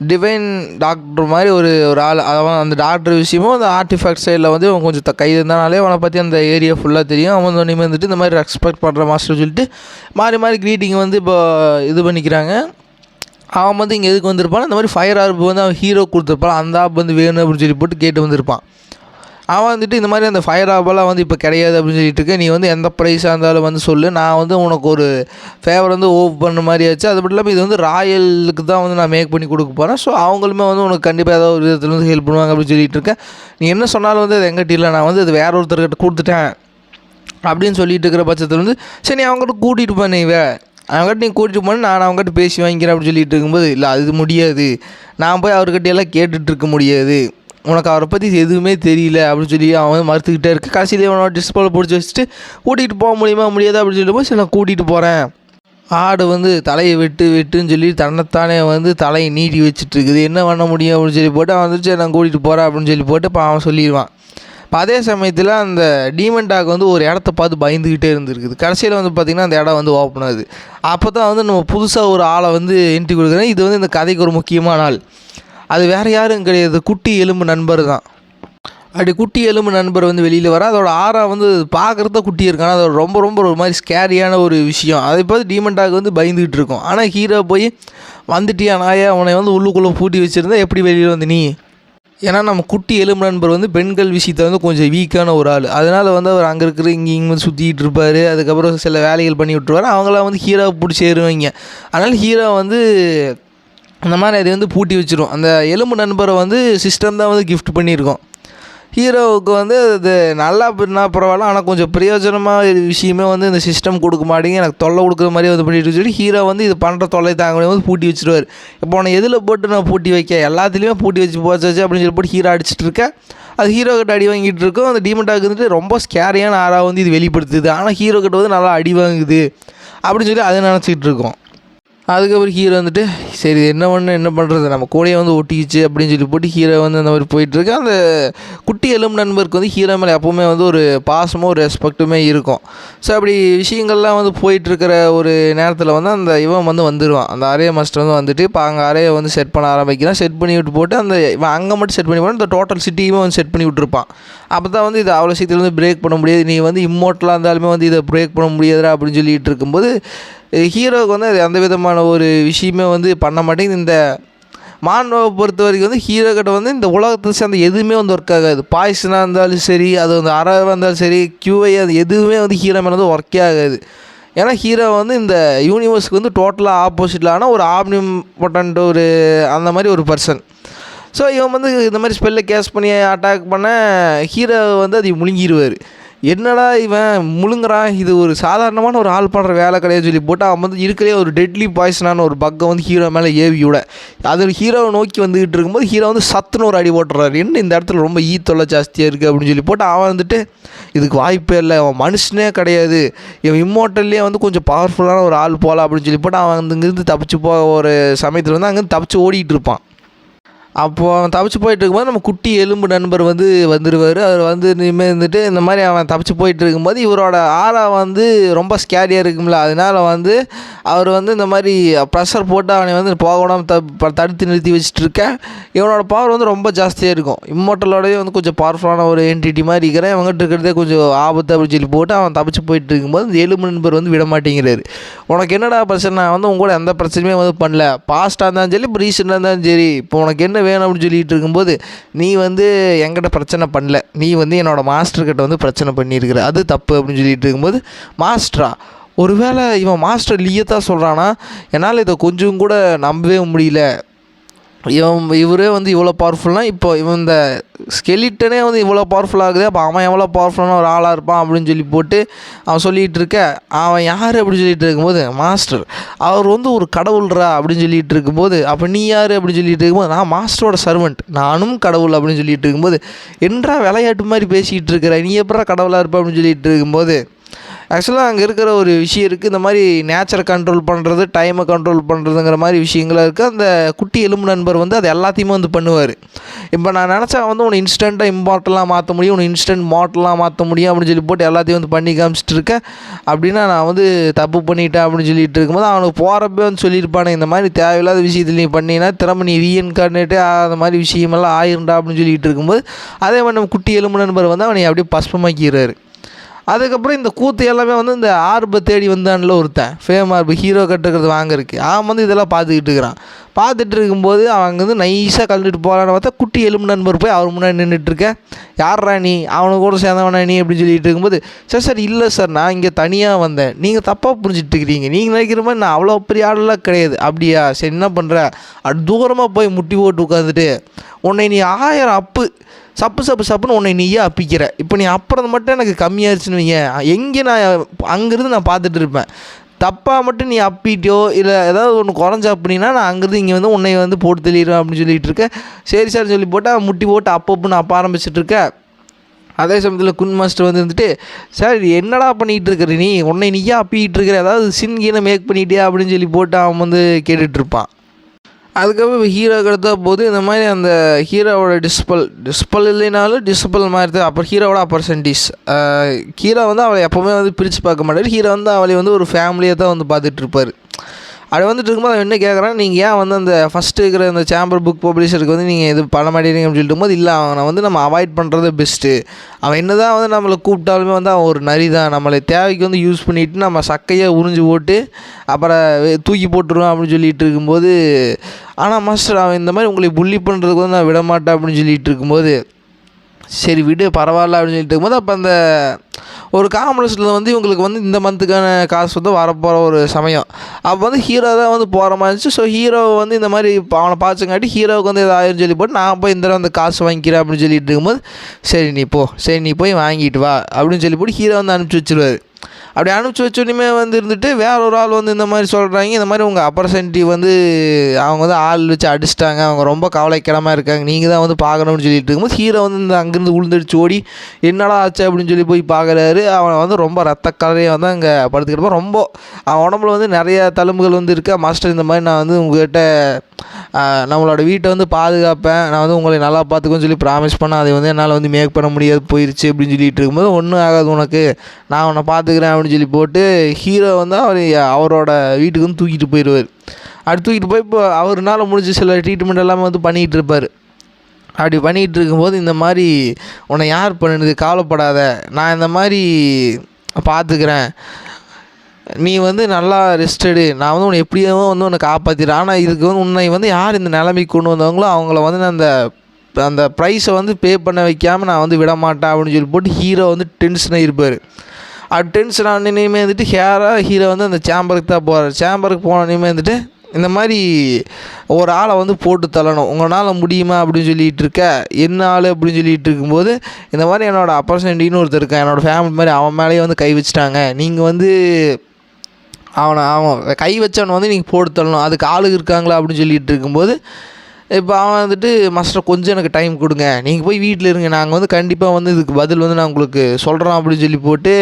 டிவைன் டாக்டர் மாதிரி ஒரு ஆள், அவன் அந்த டாக்டர் விஷயமும் அந்த ஆர்டிஃபேக்ட் சைடில் வந்து அவன் கொஞ்சம் கை இருந்தானாலே அவனை பற்றி அந்த ஏரியா ஃபுல்லாக தெரியும். அவன் வந்து வந்துட்டு இந்த மாதிரி ரெஸ்பெக்ட் பண்ணுற மாஸ்டர் சொல்லிட்டு மாறி மாறி க்ரீட்டிங் வந்து இப்போ இது பண்ணிக்கிறாங்க. அவன் வந்து இங்கே எதுக்கு வந்திருப்பான், இந்த மாதிரி ஃபயர் ஆர்ப் வந்து அவன் ஹீரோ கொடுத்துருப்பான், அந்த ஆப் வந்து வேணும் அப்படின்னு சொல்லி போட்டு கேட்டு வந்திருப்பான். அவன் வந்துட்டு இந்த மாதிரி அந்த ஃபயர் ஆப்பெல்லாம் வந்து இப்போ கிடையாது அப்படின்னு சொல்லிட்டு இருக்க, நீ வந்து எந்த ப்ரைஸாக இருந்தாலும் வந்து சொல்லு, நான் வந்து உனக்கு ஒரு ஃபேவர் வந்து ஓப் பண்ண மாதிரி ஆச்சு, அது மட்டும் இல்லாமல் இது வந்து ராயலுக்கு தான் வந்து நான் மேக் பண்ணி கொடுக்க போகிறேன், ஸோ அவங்களுமே வந்து உனக்கு கண்டிப்பாக ஏதாவது ஒரு விதத்தில் வந்து ஹெல்ப் பண்ணுவாங்க அப்படின்னு சொல்லிட்டு இருக்கேன். நீ என்ன சொன்னாலும் வந்து அது எங்கிட்ட இல்லை, நான் வந்து அது வேற ஒருத்தர்கிட்ட கொடுத்துட்டேன் அப்படின்னு சொல்லிட்டு இருக்கிற பட்சத்தில் வந்து சரி நீ அவங்ககிட்ட கூட்டிகிட்டு போனீவே அவங்ககிட்ட நீ கூட்டிகிட்டு போனால் நான் அவங்ககிட்ட பேசி வாங்கிக்கிறேன் அப்படின்னு சொல்லிட்டு இருக்கும்போது, இல்லை அது முடியாது, நான் போய் அவர்கிட்ட எல்லாம் கேட்டுட்டு இருக்க முடியாது, உனக்கு அவரை பற்றி எதுவுமே தெரியல அப்படின்னு சொல்லி அவன் வந்து மறுத்துக்கிட்டே இருக்க. கடைசியில் அவனோட டிஸ்பிளே பிடிச்சி வச்சுட்டு கூட்டிகிட்டு போக முடியாது அப்படின்னு சொல்லிட்டு சரி நான் கூட்டிகிட்டு போகிறேன். ஆடு வந்து தலையை வெட்டுன்னு சொல்லி தன்னைத்தானே வந்து தலையை நீட்டி வச்சுட்டு இருக்குது, என்ன பண்ண முடியும் அப்படின்னு சொல்லி போட்டு அவன் வந்துட்டு நான் கூட்டிகிட்டு போகிறேன் அப்படின்னு சொல்லி போட்டு இப்போ அவன் சொல்லிடுவான். இப்போ அதே சமயத்தில் அந்த டீமன் டாக் வந்து ஒரு இடத்த பார்த்து பயந்துக்கிட்டே இருந்துருக்குது. கடைசியில் வந்து பார்த்திங்கன்னா அந்த இடம் வந்து ஓப்பன் ஆகுது. அப்போ தான் வந்து நம்ம புதுசாக ஒரு ஆளை வந்து என்ட்ரி கொடுக்குறேன். இது வந்து இந்த கதைக்கு ஒரு முக்கியமான ஆள். அது வேறு யாரும் கிடையாது, குட்டி எலும்பு நண்பர் தான். அப்படி குட்டி எலும்பு நண்பர் வந்து வெளியில் வர அதோட ஆறா வந்து பார்க்குறத குட்டி இருக்கான். அது ரொம்ப ரொம்ப ஒரு மாதிரி ஸ்கேரியான ஒரு விஷயம். அதை பார்த்து டீமன் டாக் வந்து பயந்துக்கிட்டு இருக்கும். ஆனால் ஹீரோ போய் வந்துட்டியா நாயா, அவனை வந்து உள்ளுக்குள்ளே பூட்டி வச்சுருந்தா எப்படி வெளியில் வந்து நீ? ஏன்னா நம்ம குட்டி எலும்பு நண்பர் வந்து பெண்கள் விஷயத்தில் வந்து கொஞ்சம் வீக்கான ஒரு ஆள். அதனால் வந்து அவர் அங்கே இருக்கிற இங்கே வந்து சுற்றிக்கிட்டு இருப்பார். அதுக்கப்புறம் சில வேலைகள் பண்ணி விட்டுருவார். அவங்களாம் வந்து ஹீரோவை பிடிச்சி ஏறுவாங்க. அதனால் ஹீரோ வந்து அந்த மாதிரி அதை வந்து பூட்டி வச்சிரும். அந்த எலும்பு நண்பரை வந்து சிஸ்டம் தான் வந்து கிஃப்ட் பண்ணியிருக்கோம். ஹீரோவுக்கு வந்து அது நல்லா பரவாயில்ல, ஆனால் கொஞ்சம் பிரயோஜனமாக விஷயமே வந்து இந்த சிஸ்டம் கொடுக்க மாட்டேங்க, எனக்கு தொல்லை கொடுக்குற மாதிரி வந்து பண்ணிட்டு சொல்லி ஹீரோ வந்து இது பண்ணுற தொல்லை தாங்க வந்து பூட்டி வச்சுருவார். இப்போ உன்னை எதில் போட்டு நான் பூட்டி வைக்க, எல்லாத்துலேயுமே பூட்டி வச்சு போச்சாச்சு அப்படின்னு சொல்லி போட்டு ஹீரோ அடிச்சுட்டு இருக்கேன். அது ஹீரோ கிட்ட அடி வாங்கிட்டு இருக்கோம். அந்த டீமன் டாக் வந்துட்டு ரொம்ப ஸ்கேரியான ஆறாக வந்து இது வெளிப்படுத்துது. ஆனால் ஹீரோ கிட்ட வந்து நல்லா அடி வாங்குது அப்படின்னு சொல்லி அதை நினச்சிக்கிட்டு இருக்கோம். அதுக்கப்புறம் ஹீரோ வந்துட்டு சரி என்ன பண்ணுறது, நம்ம கூடையே வந்து ஒட்டிக்கிச்சு அப்படின்னு சொல்லி போட்டு ஹீரோ வந்து அந்த மாதிரி போயிட்டுருக்கு. அந்த குட்டி எலும்பு நண்பருக்கு வந்து ஹீரோ மேலே எப்போவுமே வந்து ஒரு பாசமும் ஒரு ரெஸ்பெக்ட்டுமே இருக்கும். ஸோ அப்படி விஷயங்கள்லாம் வந்து போயிட்டுருக்கிற ஒரு நேரத்தில் வந்து அந்த இவன் வந்து வந்துடுவான். அந்த அரைய மாஸ்டர் வந்து வந்துட்டு இப்போ அங்கே அரையை வந்து செட் பண்ண ஆரம்பிக்கிறான். செட் பண்ணி விட்டு போட்டு அந்த இவன் அங்கே மட்டும் செட் பண்ணி போட்டு இந்த டோட்டல் சிட்டியுமே வந்து செட் பண்ணி விட்டுருப்பான். அப்போ தான் வந்து இது அவ்வளோ சீக்கிரம் வந்து பிரேக் பண்ண முடியாது, நீ வந்து இம்மோட்டலாக இருந்தாலுமே வந்து இதை பிரேக் பண்ண முடியாதுடா அப்படின்னு சொல்லிட்டு இருக்கும்போது ஹீரோவுக்கு வந்து அது எந்த விதமான ஒரு விஷயமே வந்து பண்ண மாட்டேங்குது. இந்த மானவை பொறுத்த வரைக்கும் வந்து ஹீரோ கிட்ட வந்து இந்த உலகத்தை சேர்ந்த எதுவுமே வந்து ஒர்க் ஆகாது. பாய்சனாக இருந்தாலும் சரி, அது வந்து அறவாக இருந்தாலும் சரி, கியூஐ, அது எதுவுமே வந்து ஹீரோ மேலே வந்து ஒர்க்கே ஆகாது. ஏன்னா ஹீரோ வந்து இந்த யூனிவர்ஸுக்கு வந்து டோட்டலாக ஆப்போசிட்டிலான ஒரு ஆம்னிபொட்டன்ட் ஒரு அந்த மாதிரி ஒரு பர்சன். ஸோ இவன் வந்து இந்த மாதிரி ஸ்பெல்லை கேஸ் பண்ணி அட்டாக் பண்ண ஹீரோ வந்து அதை முழுங்கிடுவார். என்னடா இவன் முழுங்குறான், இது ஒரு சாதாரணமான ஒரு ஆள் பண்ணுற வேலை கிடையாது சொல்லி போட்டு அவன் வந்து இருக்கிறே ஒரு டெட்லி பாய்சனான ஒரு பக்கை வந்து ஹீரோ மேலே ஏவி விட அது ஹீரோவை நோக்கி வந்துக்கிட்டு இருக்கும்போது ஹீரோ வந்து சத்துன்னு ஒரு அடி போட்டுறாரு. என்ன இந்த இடத்துல ரொம்ப தொல்லை ஜாஸ்தியாக இருக்குது அப்படின்னு சொல்லி போட்டு அவன் வந்துட்டு இதுக்கு வாய்ப்பே இல்லை, அவன் மனுஷனே கிடையாது, இவன் இம்மோட்டல்லே வந்து கொஞ்சம் பவர்ஃபுல்லான ஒரு ஆள் போகலாம் அப்படின்னு சொல்லி போட்டு அவன் இங்கேருந்து தப்பிச்சு போக ஒரு சமயத்தில் வந்து அங்கேருந்து தப்பிச்சு ஓடிட்டு இருப்பான். அப்போது அவன் தப்பிச்சு போயிட்டு இருக்கும்போது நம்ம குட்டி எலும்பு நண்பர் வந்து வந்துடுவார். அவர் வந்து இனிமேல் இருந்துட்டு இந்த மாதிரி அவன் தப்பிச்சு போயிட்டு இருக்கும்போது இவரோட ஆறா வந்து ரொம்ப ஸ்கேரியாக இருக்கும்ல, அதனால் வந்து அவர் வந்து இந்த மாதிரி ப்ரெஷர் போட்டு அவனை வந்து போக விடாமல் தடுத்து நிறுத்தி வச்சுட்டு இருக்கேன். இவனோட பவர் வந்து ரொம்ப ஜாஸ்தியாக இருக்கும். இம்மோட்டலோடய வந்து கொஞ்சம் பவர்ஃபுல்லான ஒரு என்டிட்டி மாதிரி இருக்கிறேன். இவங்ககிட்ட இருக்கிறதே கொஞ்சம் ஆபத்து அப்படின்னு சொல்லி போட்டு அவன் தப்பிச்சு போயிட்டு இருக்கும்போது இந்த எலும்பு நண்பர் வந்து விட மாட்டேங்கிறாரு. உனக்கு என்னடா பிரச்சனை, நான் வந்து உங்களோட எந்த பிரச்சனையுமே வந்து பண்ணல, பாஸ்ட்டாக இருந்தாலும் சரி, இப்போ ரீசெண்டாக இருந்தாலும் சரி, இப்போ உனக்கு என்ன வேணும் அப்படின்னு சொல்லிட்டு இருக்கும்போது நீ வந்து என்கிட்ட பிரச்சனை பண்ணல, நீ வந்து என்னோடய மாஸ்டர்கிட்ட வந்து பிரச்சனை பண்ணியிருக்கிற, அது தப்பு அப்படின்னு சொல்லிட்டு இருக்கும்போது மாஸ்டரா, ஒருவேளை இவன் மாஸ்டர் லீயத்தான் சொல்கிறானா, என்னால் இதை கொஞ்சம் கூட நம்பவே முடியல, இவரே வந்து இவ்வளோ பவர்ஃபுல்னால் இப்போ இவன் இந்த ஸ்கெலிட்டனே வந்து இவ்வளோ பவர்ஃபுல்லாகுது, அப்போ அவன் எவ்வளோ பவர்ஃபுல்லான ஒரு ஆளாக இருப்பான் அப்படின்னு சொல்லி போட்டு அவன் சொல்லிகிட்டு இருக்க. அவன் யார் அப்படின்னு சொல்லிட்டு இருக்கும்போது மாஸ்டர், அவர் வந்து ஒரு கடவுள்ரா அப்படின்னு சொல்லிட்டு இருக்கும்போது அப்போ நீ யார் அப்படின்னு சொல்லிட்டு இருக்கும்போது நான் மாஸ்டரோட சர்வெண்ட், நானும் கடவுள் அப்படின்னு சொல்லிட்டு இருக்கும்போது என்றா விளையாட்டு மாதிரி பேசிகிட்டு இருக்கிற, நீ எப்படா கடவுளாக இருப்ப அப்படின்னு சொல்லிட்டு இருக்கும்போது ஆக்சுவலாக அங்கே இருக்கிற ஒரு விஷயம் இருக்குது. இந்த மாதிரி நேச்சரை கண்ட்ரோல் பண்ணுறது, டைமை கண்ட்ரோல் பண்ணுறதுங்கிற மாதிரி விஷயங்களாக இருக்குது. அந்த குட்டி எலும்பு நண்பர் வந்து அது எல்லாத்தையுமே வந்து பண்ணுவார். இப்போ நான் நினச்சா வந்து உன்னை இன்ஸ்டண்ட்டாக இம்பார்ட்டெல்லாம் மாற்ற முடியும், உன்னை இன்ஸ்டன்ட் மாட்டெல்லாம் மாற்ற முடியும் அப்படின்னு சொல்லி போட்டு எல்லாத்தையும் வந்து பண்ணி காமிச்சிட்டு இருக்கேன். அப்படின்னா நான் வந்து தப்பு பண்ணிட்டேன் அப்படின்னு சொல்லிட்டு இருக்கும்போது அவனுக்கு போகிறப்பே வந்து சொல்லியிருப்பானே, இந்த மாதிரி தேவையில்லாத விஷயத்தில் நீ பண்ணினா திரும்ப நீ ரீஇன்கார்னேட்டே அந்த மாதிரி விஷயமெல்லாம் ஆயிருண்டா அப்படின்னு சொல்லிட்டு இருக்கும்போது அதே மாதிரி நம்ம குட்டி எலும்பு நண்பர் வந்து அவனை அப்படியே பஸ்பமாக்கிறாரு. அதுக்கப்புறம் இந்த கூத்து எல்லாமே வந்து இந்த ஆர்பை தேடி வந்தான்ல ஒருத்தன், ஃபேம் ஆர்பு ஹீரோ கட்டுக்கிறது வாங்கிருக்கு, அவன் வந்து இதெல்லாம் பார்த்துக்கிட்டு இருக்கிறான். பார்த்துட்டு இருக்கும்போது அவன் அங்கே வந்து நைஸாக கழுவிட்டு போகலான்னு பார்த்தா குட்டி எலும்பு நண்பர் போய் அவர் முன்னாடி நின்றுட்டுருக்கேன். யார்ரா நீ, அவனுக்கு கூட சேர்ந்தவனா நீ அப்படின்னு சொல்லிட்டு இருக்கும்போது சார் இல்லை சார், நான் இங்கே தனியாக வந்தேன், நீங்கள் தப்பாக புரிஞ்சுட்டு இருக்கிறீங்க, நீங்கள் நினைக்கிற மாதிரி நான் அவ்வளோ பெரிய ஆளெல்லாம் கிடையாது. அப்படியா, சரி என்ன பண்ணுற, அது தூரமாக போய் முட்டி போட்டு உட்காந்துட்டு உன்னை நீ 1000 அப்பு சப்புன்னு உன்னை நீயே அப்பிக்கிற, இப்போ நீ அப்புறம் மட்டும் எனக்கு கம்மியாகிடுச்சுன்னு வைங்க, எங்கே நான் அங்கேருந்து நான் பார்த்துட்டு இருப்பேன், தப்பாக மட்டும் நீ அப்பிட்டியோ இல்லை ஏதாவது ஒன்று குறைஞ்ச அப்படின்னா நான் அங்கேருந்து இங்கே வந்து உன்னை வந்து போட்டு தெளிடுவேன் அப்படின்னு சொல்லிகிட்டு இருக்கேன். சரி சார் சொல்லி போட்டால் முட்டி போட்டு அப்பப்போ அப்போ ஆரம்பிச்சிட்டு இருக்கேன். அதே சமயத்தில் குன் மாஸ்டர் வந்துட்டு, சார் என்னடா பண்ணிகிட்டு இருக்கிற உன்னை நீயா அப்பிக்கிட்டு இருக்கிற, ஏதாவது சின் கீனை மேக் பண்ணிட்டியா அப்படின்னு சொல்லி போட்டு அவன் வந்து கேட்டுட்ருப்பான். அதுக்கப்புறம் ஹீரோக்கு எடுத்த போது இந்த மாதிரி அந்த ஹீரோவோட டிஸ்பல் இல்லைனாலும் டிஸ்பிள் மாதிரி தான். அப்புறம் ஹீரோவோட அப்பர்சன்டேஜ் ஹீரோ வந்து அவளை எப்போவுமே வந்து பிரித்து பார்க்க மாட்டார். ஹீரோ வந்து அவளை வந்து ஒரு ஃபேமிலியாக தான் வந்து பார்த்துட்ருப்பார். அப்படி வந்துட்டு இருக்கும்போது அவன் என்ன கேட்குறான், நீங்கள் ஏன் வந்து அந்த ஃபஸ்ட்டு இருக்கிற அந்த சேம்பர் புக் பப்ளிஷருக்கு வந்து நீங்கள் இது பண்ண மாட்டேங்கிறீங்க அப்படின்னு சொல்லிட்டு போது, இல்லை அவனை வந்து நம்ம அவாய்ட் பண்ணுறது பெஸ்ட்டு. அவன் என்ன தான் வந்து நம்மளை கூப்பிட்டாலுமே வந்து அவன் ஒரு நரி தான். நம்மளை தேவைக்கு வந்து யூஸ் பண்ணிவிட்டு நம்ம சக்கையாக உறிஞ்சி போட்டு அப்புறம் தூக்கி போட்டுருவான் அப்படின்னு சொல்லிட்டு இருக்கும்போது, ஆனால் மாஸ்டர் அவன் இந்த மாதிரி உங்களை புள்ளி பண்ணுறதுக்கு வந்து நான் விட மாட்டேன் அப்படின்னு சொல்லிட்டு இருக்கும்போது, சரி விடு பரவாயில்ல அப்படின்னு சொல்லிட்டு இருக்கும்போது, அப்போ அந்த ஒரு காமர்ஸில் வந்து இவங்களுக்கு வந்து இந்த மந்த்துக்கான காசு வந்து வரப்போகிற ஒரு சமயம். அப்போ வந்து ஹீரோ தான் வந்து போகிற மாதிரி இருந்துச்சு. ஸோ ஹீரோவை வந்து இந்த மாதிரி அவனை பார்த்துங்காட்டி ஹீரோவுக்கு வந்து எதாவது சொல்லி போட்டு நான் போய் இந்த தடவை அந்த காசு வாங்கிக்கிறேன் அப்படின்னு சொல்லிட்டு இருக்கும்போது, சரி நீ போய் வாங்கிட்டு வா அப்படின்னு சொல்லி போட்டு ஹீரோ வந்து அனுப்பிச்சி வச்சுருவார். அப்படி அனுப்பிச்சி வச்சோன்னே வந்து இருந்துட்டு வேற ஒரு ஆள் வந்து இந்த மாதிரி சொல்கிறாங்க, இந்த மாதிரி உங்கள் அப்பர்சன்டிவ் வந்து அவங்க வந்து ஆள் வச்சு அடிச்சிட்டாங்க, அவங்க ரொம்ப கவலைக்கிடமாக இருக்காங்க, நீங்கள் தான் வந்து பார்க்கணும்னு சொல்லிட்டு இருக்கும்போது ஹீரோ வந்து இந்த அங்கேருந்து உளுந்தடிச்சு ஓடி என்னடா ஆச்சு அப்படின்னு சொல்லி போய் பார்க்குறாரு. அவனை வந்து ரொம்ப ரத்த கலரையை வந்து அங்கே படுத்துக்கிட்டப்போ ரொம்ப அவன் உடம்புல வந்து நிறைய தழும்புகள் வந்து இருக்கா. மாஸ்டர் இந்த மாதிரி நான் வந்து உங்கள்கிட்ட நம்மளோட வீட்டை வந்து பாதுகாப்பேன், நான் வந்து உங்களை நல்லா பார்த்துக்கோன்னு சொல்லி ப்ராமிஸ் பண்ணேன், அதை வந்து என்னால் வந்து மேக் பண்ண முடியாது போயிடுச்சு அப்படின்னு சொல்லிட்டு இருக்கும்போது, ஒன்றும் ஆகாது உனக்கு, நான் உன்னை பார்த்துக்கிறேன் அப்படின்னு சொல்லி போட்டு ஹீரோ வந்து அவரோட வீட்டுக்கு வந்து தூக்கிட்டு போயிடுவார். அப்படி தூக்கிட்டு போய் இப்போ அவர்னால முடிஞ்ச சில ட்ரீட்மெண்ட் எல்லாமே வந்து பண்ணிகிட்டு இருப்பார். அப்படி பண்ணிகிட்டு இருக்கும்போது இந்த மாதிரி உன்னை யார் பண்ணுது, கவலைப்படாத, நான் இந்த மாதிரி பார்த்துக்கிறேன், நீ வந்து நல்லா ரெஸ்டடு, நான் வந்து உன்னை எப்படியாவது வந்து உன்னை காப்பாற்றிடுறேன், ஆனால் இதுக்கு வந்து உன்னை வந்து யார் இந்த நிலைமைக்கு கொண்டு வந்தவங்களோ அவங்கள வந்து நான் அந்த ப்ரைஸை வந்து பே பண்ண வைக்காமல் நான் வந்து விட மாட்டேன் அப்படின்னு சொல்லி போட்டு ஹீரோ வந்து டென்ஷனாக இருப்பார். அது டென்ஷன் ஆனேமே வந்துட்டு ஹீரோ வந்து அந்த சேம்பருக்கு தான் போகிறார். சேம்பருக்கு போனோன்னே வந்துட்டு இந்த மாதிரி ஒரு ஆளை வந்து போட்டு தள்ளணும், உங்களால் முடியுமா அப்படின்னு சொல்லிகிட்டு இருக்க, என்ன ஆள் அப்படின்னு சொல்லிகிட்டு இருக்கும்போது, இந்த மாதிரி என்னோடய அப்பர்சன்டின்னு ஒருத்தர் இருக்கான், என்னோடய ஃபேமிலி மாதிரி, அவன் மேலேயே வந்து கை வச்சுட்டாங்க, நீங்கள் வந்து அவன் கை வச்சவனை வந்து நீங்கள் போட்டு தள்ளணும், அதுக்கு ஆளுங்க இருக்காங்களா அப்படின்னு சொல்லிகிட்டு இருக்கும்போது, இப்போ அவன் வந்துட்டு மாஸ்டர் கொஞ்சம் எனக்கு டைம் கொடுங்க, நீங்கள் போய் வீட்டில் இருங்க, நாங்கள் வந்து கண்டிப்பாக வந்து இதுக்கு பதில் வந்து நான் உங்களுக்கு சொல்கிறோம் அப்படின்னு சொல்லி போட்டு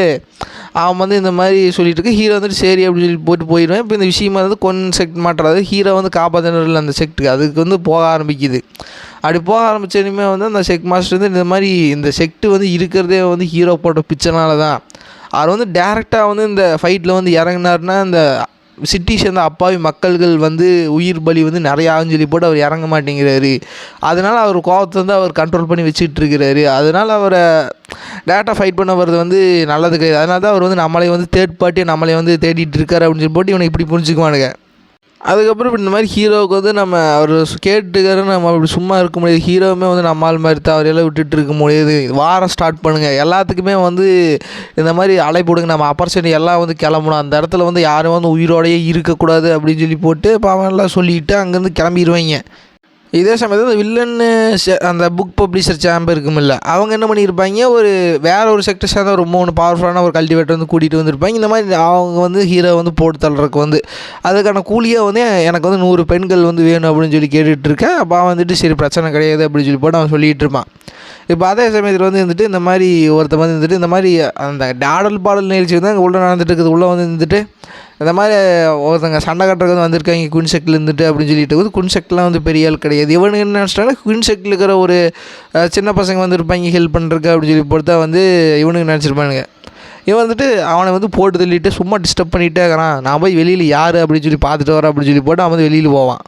அவன் வந்து இந்த மாதிரி சொல்லிட்டு இருக்கு. ஹீரோ வந்துட்டு சரி அப்படின்னு சொல்லி போட்டு போயிடுவேன். இப்போ இந்த விஷயமா வந்து செக்ட் மாட்டுறாது, ஹீரோ வந்து காப்பாற்றினரில் அந்த செக்ட்டுக்கு அதுக்கு வந்து போக ஆரம்பிக்குது. அப்படி போக ஆரம்பித்ததுமே வந்து அந்த செக் மாஸ்டர் வந்து இந்த மாதிரி இந்த செக்ட்டு வந்து இருக்கிறதே வந்து ஹீரோ போட்ட பிக்சர்னால தான். அவர் வந்து டேரெக்டாக வந்து இந்த ஃபைட்டில் வந்து இறங்கினார்னா இந்த சிட்டி சேர்ந்த அப்பாவி மக்கள்கள் வந்து உயிர் பலி வந்து நிறையா ஆகுன்னு சொல்லி போட்டு அவர் இறங்க மாட்டேங்கிறாரு. அதனால் அவர் கோபத்தை வந்து அவர் கண்ட்ரோல் பண்ணி வச்சுக்கிட்டு இருக்கிறாரு. அதனால் அவரை டேரெக்டாக ஃபைட் பண்ண வர்றது வந்து நல்லது கிடையாது. அதனால தான் அவர் வந்து நம்மளை வந்து தேர்ட் பார்ட்டியை நம்மளை வந்து தேடிட்டு இருக்காரு அப்படின்னு சொல்லி போட்டு இவனை இப்படி புரிஞ்சுக்குவானுங்க. அதுக்கப்புறம் இப்படி இந்த மாதிரி ஹீரோவுக்கு வந்து நம்ம அவர் கேட்டுக்காரு, நம்ம அப்படி சும்மா இருக்க முடியாது, ஹீரோவுமே வந்து நம்மால் மாதிரி தான் அவரையெல்லாம் விட்டுட்டு இருக்க முடியாது, வாரம் ஸ்டார்ட் பண்ணுங்கள், எல்லாத்துக்குமே வந்து இந்த மாதிரி அழைப்புடுங்க, நம்ம அப்பர்ச்சுனிட்டி எல்லாம் வந்து கிளம்பணும், அந்த இடத்துல வந்து யாரும் வந்து உயிரோடையே இருக்கக்கூடாது அப்படின்னு சொல்லி போட்டு பாவம்லாம் சொல்லிவிட்டு அங்கேருந்து கிளம்பிடுவாங்க. இதே சமயத்தில் இந்த வில்லன்னு அந்த புக் பப்ளிஷர் சேம்பர் இருக்குமில்ல, அவங்க என்ன பண்ணியிருப்பாங்க, வேறு ஒரு செக்டர் சேர்ந்த ஒரு 3 பவர்ஃபுல்லான ஒரு கல்டிவேட்டர் வந்து கூட்டிகிட்டு வந்திருப்பாங்க. இந்த மாதிரி அவங்க வந்து ஹீரோ வந்து போட்டு தள்ளுறதுக்கு வந்து அதுக்கான கூலியாக வந்து எனக்கு வந்து 100 பெண்கள் வந்து வேணும் அப்படின்னு சொல்லி கேட்டுட்ருக்கேன். அப்போ அவன் வந்துட்டு சரி பிரச்சனை கிடையாது அப்படின்னு சொல்லி போட்டு அவன் சொல்லிகிட்டு இருப்பான். இப்போ அதே சமயத்தில் வந்து இருந்துட்டு இந்த மாதிரி ஒருத்தர் வந்து இருந்துட்டு இந்த மாதிரி அந்த ஆடல் பாடல் நிகழ்ச்சி வந்து அங்கே உள்ளே நடந்துட்டு இருக்குது, உள்ளே வந்து இருந்துட்டு இந்த மாதிரி ஒருத்தங்க சண்டை கட்டுறதுக்கு வந்து வந்திருக்காங்க குயின் செக்டில் இருந்துட்டு அப்படின்னு சொல்லிட்டு வந்து குயின் செக்ட்லாம் வந்து பெரிய ஆள் கிடையாது. இவனுக்கு என்ன நினச்சிட்டாங்கன்னா குயின் செக்டில் இருக்கிற ஒரு சின்ன பசங்க வந்து இருப்பாங்க ஹெல்ப் பண்ணுறதுக்கு அப்படின்னு சொல்லி பொறுத்தா வந்து இவனுக்கு நினச்சிருப்பானுங்க. இவன் வந்துட்டு அவனை வந்து போட்டு தள்ளிட்டு சும்மா டிஸ்டர்ப் பண்ணிகிட்டே இருக்கிறான், நான் போய் வெளியில் யார் அப்படின்னு சொல்லி பார்த்துட்டு வரேன் அப்படின்னு சொல்லி போட்டு அவன் வந்து வெளியில் போவான்.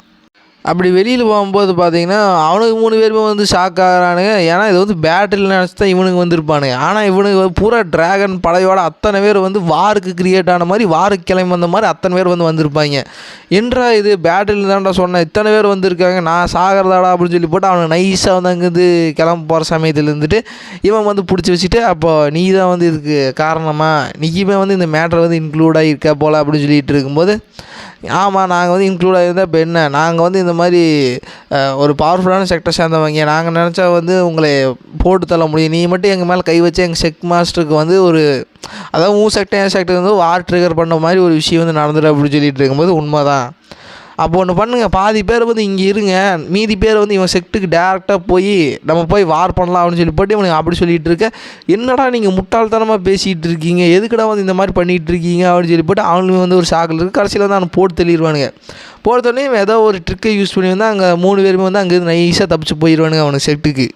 அப்படி வெளியில் போகும்போது பார்த்தீங்கன்னா அவனுக்கு 3 பேருமே வந்து ஷாக் ஆகிறானுங்க. ஏன்னா இது வந்து பேட்டில் நினச்சி தான் இவனுக்கு வந்திருப்பானுங்க. ஆனால் இவனுக்கு பூரா ட்ராகன் படையோட அத்தனை பேர் வந்து வாருக்கு கிரியேட் ஆன மாதிரி வாருக்கு கிளம்பி வந்த மாதிரி அத்தனை பேர் வந்து வந்திருப்பாங்க. என்றா இது பேட்டில் தான்டா சொன்னேன், இத்தனை பேர் வந்திருக்காங்க, நான் சாகிறதாடா அப்படின்னு சொல்லி போட்டு அவனுக்கு நைஸாக வந்து அங்கேருந்து கிளம்ப போகிற சமயத்தில் இருந்துட்டு இவன் வந்து பிடிச்சி வச்சுட்டு, அப்போ நீ தான் வந்து இதுக்கு காரணமாக நீயுமே வந்து இந்த மேட்டர் வந்து இன்க்ளூட் ஆகியிருக்க போல் அப்படின்னு சொல்லிட்டு இருக்கும்போது ஆமாம், நாங்கள் வந்து இன்க்ளூட் ஆகியிருந்தா இப்போ என்ன, நாங்கள் வந்து இந்த மாதிரி ஒரு பவர்ஃபுல்லான செக்டரை சேர்ந்தவங்க, நாங்கள் நினச்சா வந்து உங்களை போட்டு தள்ள முடியும், நீ மட்டும் எங்கள் மேலே கை வச்சு எங்கள் செக் மாஸ்டருக்கு வந்து ஒரு, அதாவது உன் செக்டர் என் செக்டர் வந்து வார் ட்ரிகர் பண்ண மாதிரி ஒரு விஷயம் வந்து நடந்துடும் அப்படின்னு சொல்லிட்டு இருக்கும்போது, உண்மை தான். அப்போ ஒன்று பண்ணுங்கள், பாதி பேர் வந்து இங்கே இருங்க, மீதி பேர் வந்து இவன் செக்ட்டுக்கு டேரெக்டாக போய் நம்ம போய் வார் பண்ணலாம் அப்படின்னு சொல்லி போட்டு இவனுக்கு அப்படி சொல்லிகிட்டு இருக்க, என்னடா நீங்கள் முட்டாள்தனமாக பேசிகிட்டு இருக்கீங்க, எதுக்குடா வந்து இந்த மாதிரி பண்ணிகிட்டு இருக்கீங்க அப்படின்னு சொல்லி போட்டு அவனுக்கு வந்து ஒரு ஷாக்கில் இருக்குது. கடைசியில் வந்து அவனை போட்டு தெளிடுவானுங்க. போட்டோடனே ஏதோ ஒரு ட்ரிக்கை யூஸ் பண்ணி வந்து அங்கே 3 பேருமே வந்து அங்கேருந்து நைஸாக தப்பிச்சு போயிடுவானுங்க அவனுக்கு செட்டுக்கு.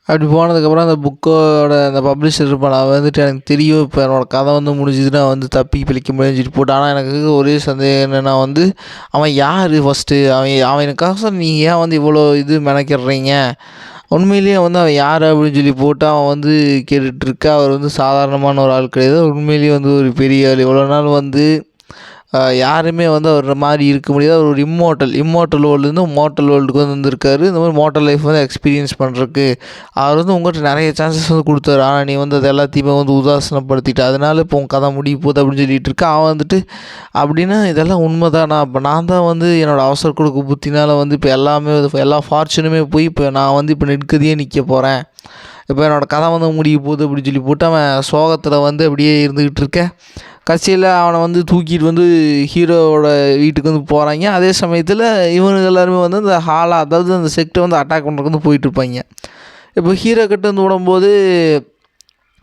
அப்படி போனதுக்கப்புறம் அந்த புக்கோட அந்த பப்ளிஷர் இருப்பான், அவன் வந்துட்டு எனக்கு தெரியும் இப்போ என்னோடய கதை வந்து முடிஞ்சுதுன்னா வந்து தப்பி பிழைக்க முடியும்னு சொல்லிட்டு போட்டு. ஆனால் எனக்கு ஒரே சந்தேகம் என்னென்னா வந்து, அவன் யார் ஃபஸ்ட்டு, அவனுக்காக நீங்கள் ஏன் வந்து இவ்வளோ இது மெனக்கிடுறீங்க, உண்மையிலேயே வந்து அவன் யார் அப்படின்னு சொல்லி போட்டு அவன் வந்து கேட்டுட்ருக்க. அவர் வந்து சாதாரணமான ஒரு ஆள் கிடையாது, உண்மையிலேயே வந்து ஒரு பெரிய ஆள். இவ்வளோ நாள் வந்து யாருமே வந்து அவர் மாதிரி இருக்க முடியாது. அவர் ஒரு இம்மோர்ட்டல் வேர்ல்டுலேருந்து மோர்ட்டல் வேர்ல்டுக்கு வந்து வந்திருக்காரு. இந்த மாதிரி மோர்ட்டல் லைஃப் வந்து எக்ஸ்பீரியன்ஸ் பண்ணுறதுக்கு அவர் வந்து உங்கள்கிட்ட நிறைய சான்சஸ் வந்து கொடுத்தாரு. ஆனால் நீ வந்து அது எல்லாத்தையுமே வந்து உதாசனப்படுத்திட்டு, அதனால இப்போ உன் கதை முடிய போகுது அப்படின்னு சொல்லிட்டு இருக்கா. அவன் வந்துட்டு அப்படின்னா இதெல்லாம் உண்மை தான், அப்போ நான் தான் வந்து என்னோடய அவசர கொடுக்க புத்தினால் வந்து இப்போ எல்லாமே எல்லா ஃபார்ச்சுனுமே போய் இப்போ நான் வந்து இப்போ நெட்கதியே நிற்க போகிறேன், இப்போ என்னோடய கதை வந்து முடிய போகுது அப்படின்னு சொல்லி போட்டு அவன் சோகத்தில் வந்து அப்படியே இருந்துக்கிட்டு இருக்கேன். கடைசியில் அவனை வந்து தூக்கிட்டு வந்து ஹீரோவோட வீட்டுக்கு வந்து போகிறாங்க. அதே சமயத்தில் இவனுங்க எல்லாருமே வந்து அந்த அதாவது அந்த செக்டை வந்து அட்டாக் பண்ணுறதுக்கு வந்து போயிட்டுருப்பாங்க. இப்போ ஹீரோ கிட்ட வந்து விடும்போது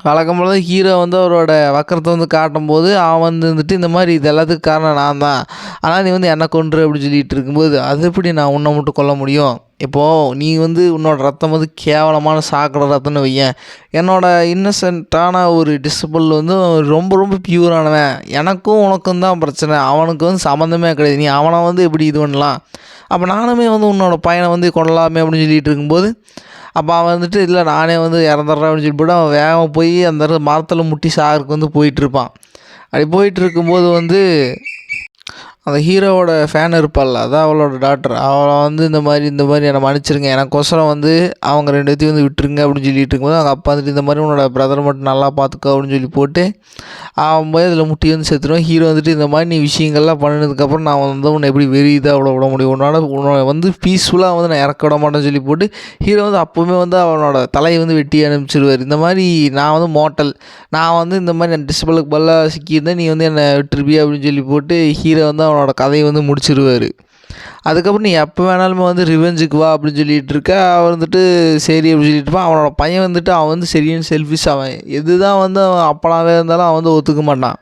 வழக்கம் போல ஹீரோ வந்து அவரோட வக்கரத்தை வந்து காட்டும்போது அவன் வந்துட்டு இந்த மாதிரி இது எல்லாத்துக்கும் காரணம் நான் தான், ஆனால் நீ வந்து என்னை கொன்று அப்படின்னு சொல்லிட்டு இருக்கும்போது, அது எப்படி நான் உன்னை மட்டும் கொல்ல முடியும், இப்போது நீ வந்து உன்னோட ரத்தம் வந்து கேவலமான சாக்கடை ரத்தம்னு வையேன், என்னோடய இன்னசென்ட்டான ஒரு டிசபிள் வந்து ரொம்ப ரொம்ப பியூரானவன், எனக்கும் உனக்கும் தான் பிரச்சனை, அவனுக்கு வந்து சம்மந்தமே கிடையாது, நீ அவனை வந்து எப்படி இது பண்ணலாம், அப்போ நானுமே வந்து உன்னோட பையனை வந்து கொள்ளலாமே அப்படின்னு சொல்லிட்டு இருக்கும்போது, அப்போ அவன் வந்துட்டு இல்லை நானே வந்து இறந்துட்றேன் அப்படின்னு சொல்லி போட்டு அவன் வேகம் போய் அந்த மரத்தில் முட்டி சாகருக்கு வந்து போயிட்டுருப்பான். அப்படி போயிட்டு இருக்கும்போது வந்து அந்த ஹீரோவோட ஃபேன் இருப்பாள்ல, அதான் அவளோட டாக்டர், அவளை வந்து இந்த மாதிரி என்னை மன்னிச்சிருங்க, எனக்கோசரம் வந்து அவங்க 2 பேத்தையும் வந்து விட்டுருங்க அப்படின்னு சொல்லிட்டு இருக்கும்போது அவங்க அப்பா வந்துட்டு இந்த மாதிரி உன்னோட பிரதரை மட்டும் நல்லா பார்த்துக்கோ அப்படின்னு சொல்லி போட்டு அவன் போய் அதில் முட்டி வந்து செத்துருவான். ஹீரோ வந்துட்டு இந்த மாதிரி நீ விஷயங்கள்லாம் பண்ணினதுக்கப்புறம் நான் வந்து உன்னை எப்படி இதாக விட முடியும், உன்னோட வந்து பீஸ்ஃபுல்லாக வந்து நான் இறக்க விட மாட்டேன்னு சொல்லி போட்டு ஹீரோ வந்து அப்போவுமே வந்து அவனோட தலையை வந்து வெட்டி அனுப்பிச்சிடுவார். இந்த மாதிரி நான் வந்து நான் வந்து இந்த மாதிரி டிஸ்பிளுக்கு பல்லாக சிக்கியிருந்தேன், நீ வந்து என்னை விட்டுருப்பியா அப்படின்னு சொல்லி போட்டு ஹீரோ வந்து அவனோட கதையை வந்து முடிச்சிருவார். அதுக்கப்புறம் நீ எப்போ வேணாலுமே வந்து ரிவெஞ்சுக்கு வா அப்படின்னு சொல்லிட்டு இருக்க. அவன் வந்துட்டு சரி அப்படின்னு சொல்லிட்டு இருப்பான். அவனோட பையன் வந்துட்டு அவன் வந்து சரியான செல்ஃபிஷ், அவன் எது தான் வந்து அவன் அப்பனாவே இருந்தாலும் அவன் வந்து ஒத்துக்க மாட்டான்.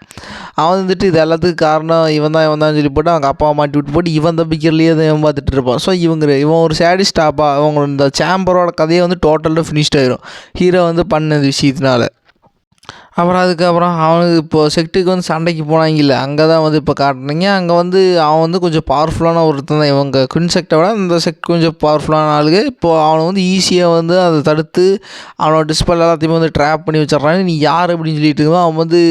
அவன் வந்துட்டு இது எல்லாத்துக்கும் காரணம் இவன் தான் சொல்லி போட்டு அவங்க அப்பாவை மாட்டி விட்டு போட்டு இவன் தப்பிக்கிறலையே தான் இவன் பார்த்துட்டு இருப்பான். ஸோ இவன் ஒரு சேடிஸ்டாப்பாக அவங்க இந்த சேம்பரோட கதையை வந்து டோட்டலாக ஃபினிஷ்ட் ஆயிரும் ஹீரோ வந்து பண்ண விஷயத்தினால. அதுக்கப்புறம் அவனுக்கு இப்போது செக்ட்டுக்கு வந்து சண்டைக்கு போனாங்கல்ல, அங்கே தான் வந்து இப்போ காட்டுனீங்க. அங்கே வந்து அவன் வந்து கொஞ்சம் பவர்ஃபுல்லான ஒருத்தன் தான், இவங்க குயின் செக்டை விட இந்த செக்ட் கொஞ்சம் பவர்ஃபுல்லான ஆளுங்க. இப்போது அவனை வந்து ஈஸியாக வந்து அதை தடுத்து அவனோட டிஸ்பிள் எல்லாத்தையுமே வந்து ட்ராப் பண்ணி வச்சிட்றாங்க. நீ யார் அப்படின்னு சொல்லிட்டு இருக்கோம், அவன் வந்து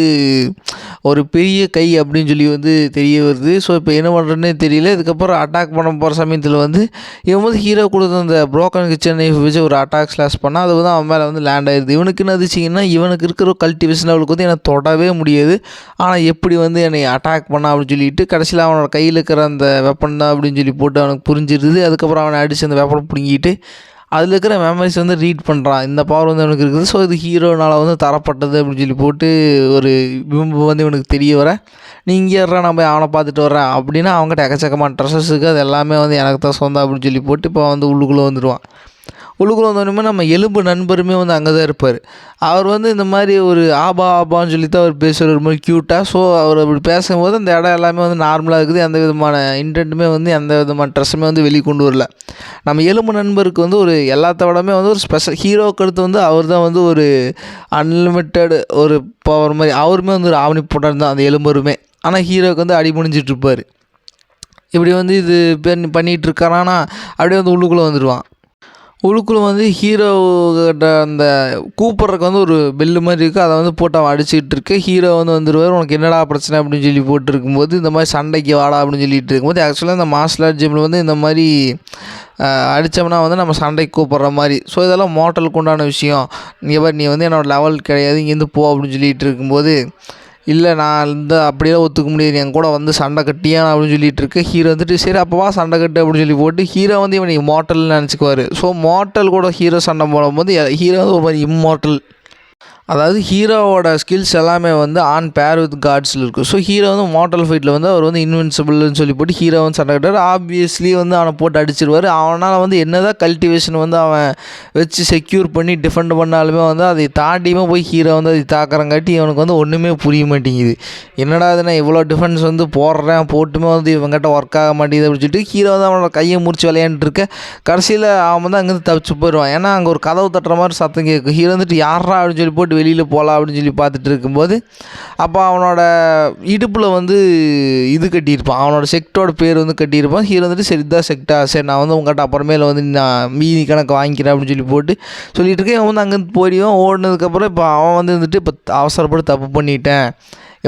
ஒரு பெரிய கை அப்படின்னு சொல்லி வந்து தெரிய வருது. ஸோ இப்போ என்ன பண்ணுறதுனே தெரியல. இதுக்கப்புறம் அட்டாக் பண்ண போகிற சமயத்தில் வந்து இவன் வந்து ஹீரோ கொடுத்த அந்த புரோக்கன் கிச்சனை வச்சு ஒரு அட்டாக் ஸ்லாஷ் பண்ணால் அது வந்து அவன் மேலே வந்து லேண்ட் ஆயிடுது. இவனுக்கு என்ன அதிச்சிங்கன்னா, இவனுக்கு இருக்கிற கல்டிவேஷன் அவளுக்கு வந்து என்னை தொடவே முடியாது, ஆனால் எப்படி வந்து என்னை அட்டாக் பண்ணா அப்படின்னு சொல்லிட்டு கடைசியில் அவனோட கையில் இருக்கிற அந்த வெப்பன் தான் அப்படின்னு சொல்லி போட்டு அவனுக்கு புரிஞ்சிருது. அதுக்கப்புறம் அவனை அடித்து அந்த வெப்பனை பிடுங்கிட்டு அதில் இருக்கிற மெமரிஸ் வந்து ரீட் பண்ணுறான். இந்த பவர் வந்து அவனுக்கு இருக்குது. ஸோ இது ஹீரோனால் வந்து தரப்பட்டது அப்படின்னு சொல்லி போட்டு ஒரு பிம்பு வந்து இவனுக்கு தெரிய வர, நீ இங்கே ஏறா நான் போய் அவனை பார்த்துட்டு வர்றேன் அப்படின்னா அவங்ககிட்ட எக்கச்சக்கமான ட்ரெஸ்ஸஸுக்கு அது எல்லாமே வந்து எனக்கு தான் சொந்தம் அப்படின்னு சொல்லி போட்டு இப்போ வந்து உள்ளுக்குள்ளே வந்துடுவான். உள்ளுக்குள்ளே வந்தோடனே நம்ம எலும்பு நண்பருமே வந்து அங்கே தான் இருப்பார். அவர் வந்து இந்த மாதிரி ஒரு ஆபான்னு சொல்லி தான் அவர் பேசுவார், ஒரு மாதிரி க்யூட்டாக. ஸோ அவர் அப்படி பேசும்போது அந்த இடம் எல்லாமே வந்து நார்மலாக இருக்குது. எந்த விதமான இன்டென்ட்டுமே வந்து எந்த விதமான ட்ரெஸ்ஸுமே வந்து வெளிக்கொண்டு வரல. நம்ம எலும்பு நண்பருக்கு வந்து ஒரு எல்லாத்த விடமே வந்து ஒரு ஸ்பெஷல் ஹீரோக்கு அடுத்து வந்து அவர் தான் வந்து ஒரு அன்லிமிட்டெட் ஒரு பவர் மாதிரி. அவருமே வந்து ஒரு ஆவணி போட்டார் தான் அந்த எலும்பருமே. ஆனால் ஹீரோவுக்கு வந்து அடி முடிஞ்சிட்ருப்பார். இப்படி வந்து இது பண்ணிகிட்ருக்காரானா அப்படியே வந்து உள்ளுக்குள்ளே வந்துடுவான். உள்ளுக்குள்ளே வந்து ஹீரோக்கிட்ட அந்த கூப்பிட்றதுக்கு வந்து ஒரு பெல்லு மாதிரி இருக்குது, அதை வந்து போட்டு அவன் அடிச்சுக்கிட்டு இருக்கு. ஹீரோ வந்து வந்துடுவார், உனக்கு என்னடா பிரச்சனை அப்படின்னு சொல்லி போட்டுருக்கும்போது இந்த மாதிரி சண்டைக்கு வாடா அப்படின்னு சொல்லிட்டு இருக்கும்போது ஆக்சுவலாக இந்த மார்ஷல் ஆர்ட் ஜிம்மில் வந்து இந்த மாதிரி அடித்தோம்னா வந்து நம்ம சண்டைக்கு கூப்பிட்ற மாதிரி. ஸோ இதெல்லாம் மோட்டலுக்கு உண்டான விஷயம். நீ வந்து என்னோடய லெவல் கிடையாது, இங்கேருந்து போ அப்படின்னு சொல்லிட்டு இருக்கும்போது இல்லை நான் அப்படியே ஒத்துக்க முடியாது, என் கூட வந்து சண்டை கட்டியா அப்படின்னு சொல்லிட்டு இருக்கு. ஹீரோ வந்துட்டு சரி அப்போவா சண்டை கட்டு அப்படின்னு சொல்லி போட்டு ஹீரோ வந்து இவன் இம்மார்ட்டல்னு நினச்சிக்குவார். ஸோ மார்ட்டல் கூட ஹீரோ சண்டை போடும்போது ஹீரோ வந்து ஒரு மாதிரி இம்மார்ட்டல். அதாவது ஹீரோவோட ஸ்கில்ஸ் எல்லாமே வந்து ஆன் பேர் வித் காட்ஸில் இருக்குது. ஸோ ஹீரோ வந்து மார்ட்டல் ஃபைட்டில் வந்து அவர் வந்து இன்வின்சிபிள்னு சொல்லி போட்டு ஹீரோ வந்து சண்டை கட்டார். ஆப்வியஸ்லி வந்து அவனை போட்டு அடிச்சிருவார். அவனால் வந்து என்ன தான் கல்டிவேஷன் வந்து அவன் வச்சு செக்யூர் பண்ணி டிஃபெண்ட் பண்ணாலுமே வந்து அதை தாண்டியுமே போய் ஹீரோ வந்து அதை தாக்குறங்காட்டி அவனுக்கு வந்து ஒன்றுமே புரிய மாட்டேங்குது. என்னடா இது நான் இவ்வளோ டிஃபென்ஸ் வந்து போட்டுமே வந்து இவங்ககிட்ட ஒர்க் ஆக மாட்டேங்குது அப்படின்னு சொல்லிட்டு ஹீரோ வந்து அவனோட கையை முறிச்சு விளையாண்டுருக்க. கடைசியில் அவன் வந்து அங்கேருந்து தப்பிச்சு போயிடுவான். ஏன்னா அங்கே ஒரு கதவு தட்டுற மாதிரி சத்தம் கேட்கும். ஹீரோ வந்துட்டு யாரா அப்படின்னு சொல்லி போட்டு வெளியில் போகலாம் அப்படின்னு சொல்லி பார்த்துட்டு இருக்கும்போது அப்போ அவனோட இடுப்பில் வந்து இது கட்டியிருப்பான், அவனோட செக்டோட பேர் வந்து கட்டியிருப்பான். ஹீரோ வந்துட்டு சரி இதான் செக்டா, சரி நான் வந்து உங்கள்கிட்ட அப்புறமேல வந்து நான் மீதி கணக்கு வாங்கிக்கிறேன் அப்படின்னு சொல்லி போட்டு சொல்லிட்டு இருக்கேன். அவன் வந்து அங்கேருந்து போயிடுவான். ஓடினதுக்கப்புறம் இப்போ அவன் வந்து வந்துட்டு இப்போ அவசரப்பட்டு தப்பு பண்ணிட்டேன்,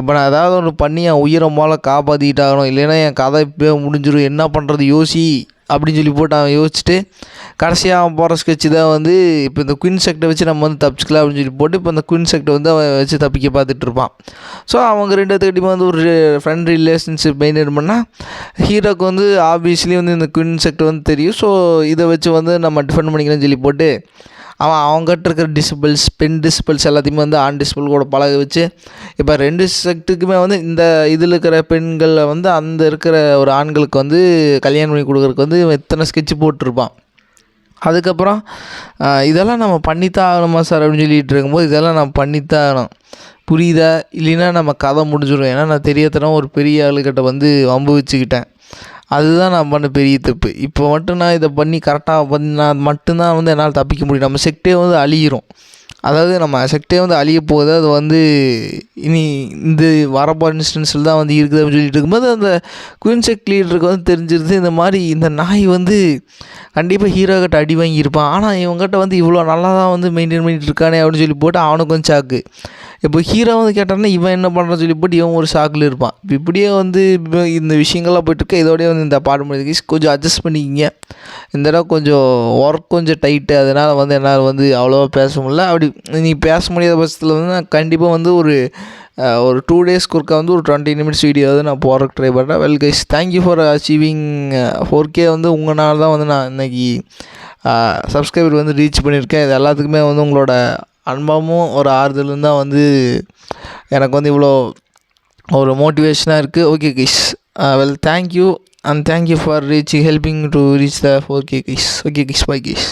இப்போ நான் ஏதாவது ஒன்று பண்ணி என் உயிரை மேலே காப்பாற்றிக்கிட்டாகணும், இல்லைன்னா என் கதை இப்போ முடிஞ்சிடும், என்ன பண்ணுறது யோசி அப்படின்னு சொல்லி போட்டு அவன் யோசிச்சுட்டு கடைசியாக அவன் போகிற ஸ்கெட்சு தான் வந்து இப்போ இந்த குயின் செக்டை வச்சு நம்ம வந்து தப்பிச்சிக்கலாம் அப்படின்னு சொல்லி போட்டு இப்போ இந்த குயின் செக்டை வந்து அவன் வச்சு தப்பிக்க பார்த்துட்ருப்பான். ஸோ அவங்க ரெண்டு பேர்த்துக்கிட்டையுமே வந்து ஒரு ஃப்ரெண்ட் ரிலேஷன்ஷிப் மெயின்டைன் பண்ணால் ஹீரோக்கு வந்து ஆப்வியஸ்லி வந்து இந்த குயின் செக்ட் வந்து தெரியும். ஸோ இதை வச்சு வந்து நம்ம டிஃபெண்ட் பண்ணிக்கலாம்னு சொல்லி போட்டு அவங்ககிட்ட இருக்கிற பெண் டிசிபிள்ஸ் எல்லாத்தையுமே வந்து ஆண் டிசிபிள் கூட பழக வச்சு இப்போ ரெண்டு செக்ட்டுக்குமே வந்து இந்த இதில் இருக்கிற பெண்களை வந்து அந்த இருக்கிற ஒரு ஆண்களுக்கு வந்து கல்யாணம் பண்ணி கொடுக்குறதுக்கு வந்து எத்தனை ஸ்கெட்சு போட்டிருப்பான். அதுக்கப்புறம் இதெல்லாம் நம்ம பண்ணித்தான் ஆகணுமா சார் அப்படின்னு சொல்லிகிட்டு இருக்கும்போது இதெல்லாம் நம்ம பண்ணித்தான் ஆகணும், புரியுதா, இல்லைன்னா நம்ம கதை முடிஞ்சிடும். ஏன்னா நான் தெரியாதனம் ஒரு பெரிய ஆளுக்கிட்ட வந்து வம்பு வச்சுக்கிட்டேன், அதுதான் நான் பண்ண பெரிய தப்பு. இப்போ மட்டும் நான் இதை பண்ணி கரெக்டாக பண்ணா மட்டும்தான் வந்து என்னால் தப்பிக்க முடியும். நம்ம செக்டே வந்து அழியிரும். அதாவது நம்ம செக்டே வந்து அழிய போகுது. அது வந்து இனி இந்த வரப்போகிற இன்ஸ்டன்ஸில் தான் வந்து இருக்குது அப்படின்னு சொல்லிட்டு இருக்கும்போது அந்த குயின் செக்ட் லீடருக்கு வந்து தெரிஞ்சிருது இந்த மாதிரி இந்த நாய் வந்து கண்டிப்பாக ஹீரோ கிட்ட அடி வாங்கியிருப்பான், ஆனால் இவங்ககிட்ட வந்து இவ்வளோ நல்லா தான் வந்து மெயின்டைன் பண்ணிகிட்டு இருக்கானே அப்படின்னு சொல்லி போட்டு அவனுக்கு வந்து சாக்கு. இப்போ ஹீரோ வந்து கேட்டான்னா இவன் என்ன பண்ணுறான்னு சொல்லி போட்டு இவன் ஒரு ஷாக்கில் இருப்பான். இப்போ இப்படியே வந்து இந்த விஷயங்கள்லாம் போய்ட்டுருக்கு. இதோடய வந்து இந்த பாட்டு முடியுது. கொஞ்சம் அட்ஜஸ்ட் பண்ணிக்கிங்க. இந்த தடவை கொஞ்சம் ஒர்க் கொஞ்சம் டைட்டு, அதனால் வந்து என்னால் வந்து அவ்வளோவா பேச முடியல. அப்படி நீ பேச முடியாத பட்சத்தில் வந்து நான் கண்டிப்பாக வந்து ஒரு 2 டேஸ்க்கு ஒருக்கா வந்து ஒரு 20 நிமிட்ஸ் வீடியோ வந்து நான் போகிறதுக்கு ட்ரை பண்ணுறேன். Well guys, thank you for achieving 4K வந்து உங்களால் தான் வந்து நான் இன்றைக்கி சப்ஸ்கிரைபர் வந்து ரீச் பண்ணியிருக்கேன். இது எல்லாத்துக்குமே வந்து உங்களோட அன்பாவும் ஒரு ஆறுதலும் தான் வந்து எனக்கு வந்து இவ்வளோ ஒரு மோட்டிவேஷனாக இருக்குது. Okay guys, well thank you and thank you for helping to reach the 4K guys. Okay guys, bye guys.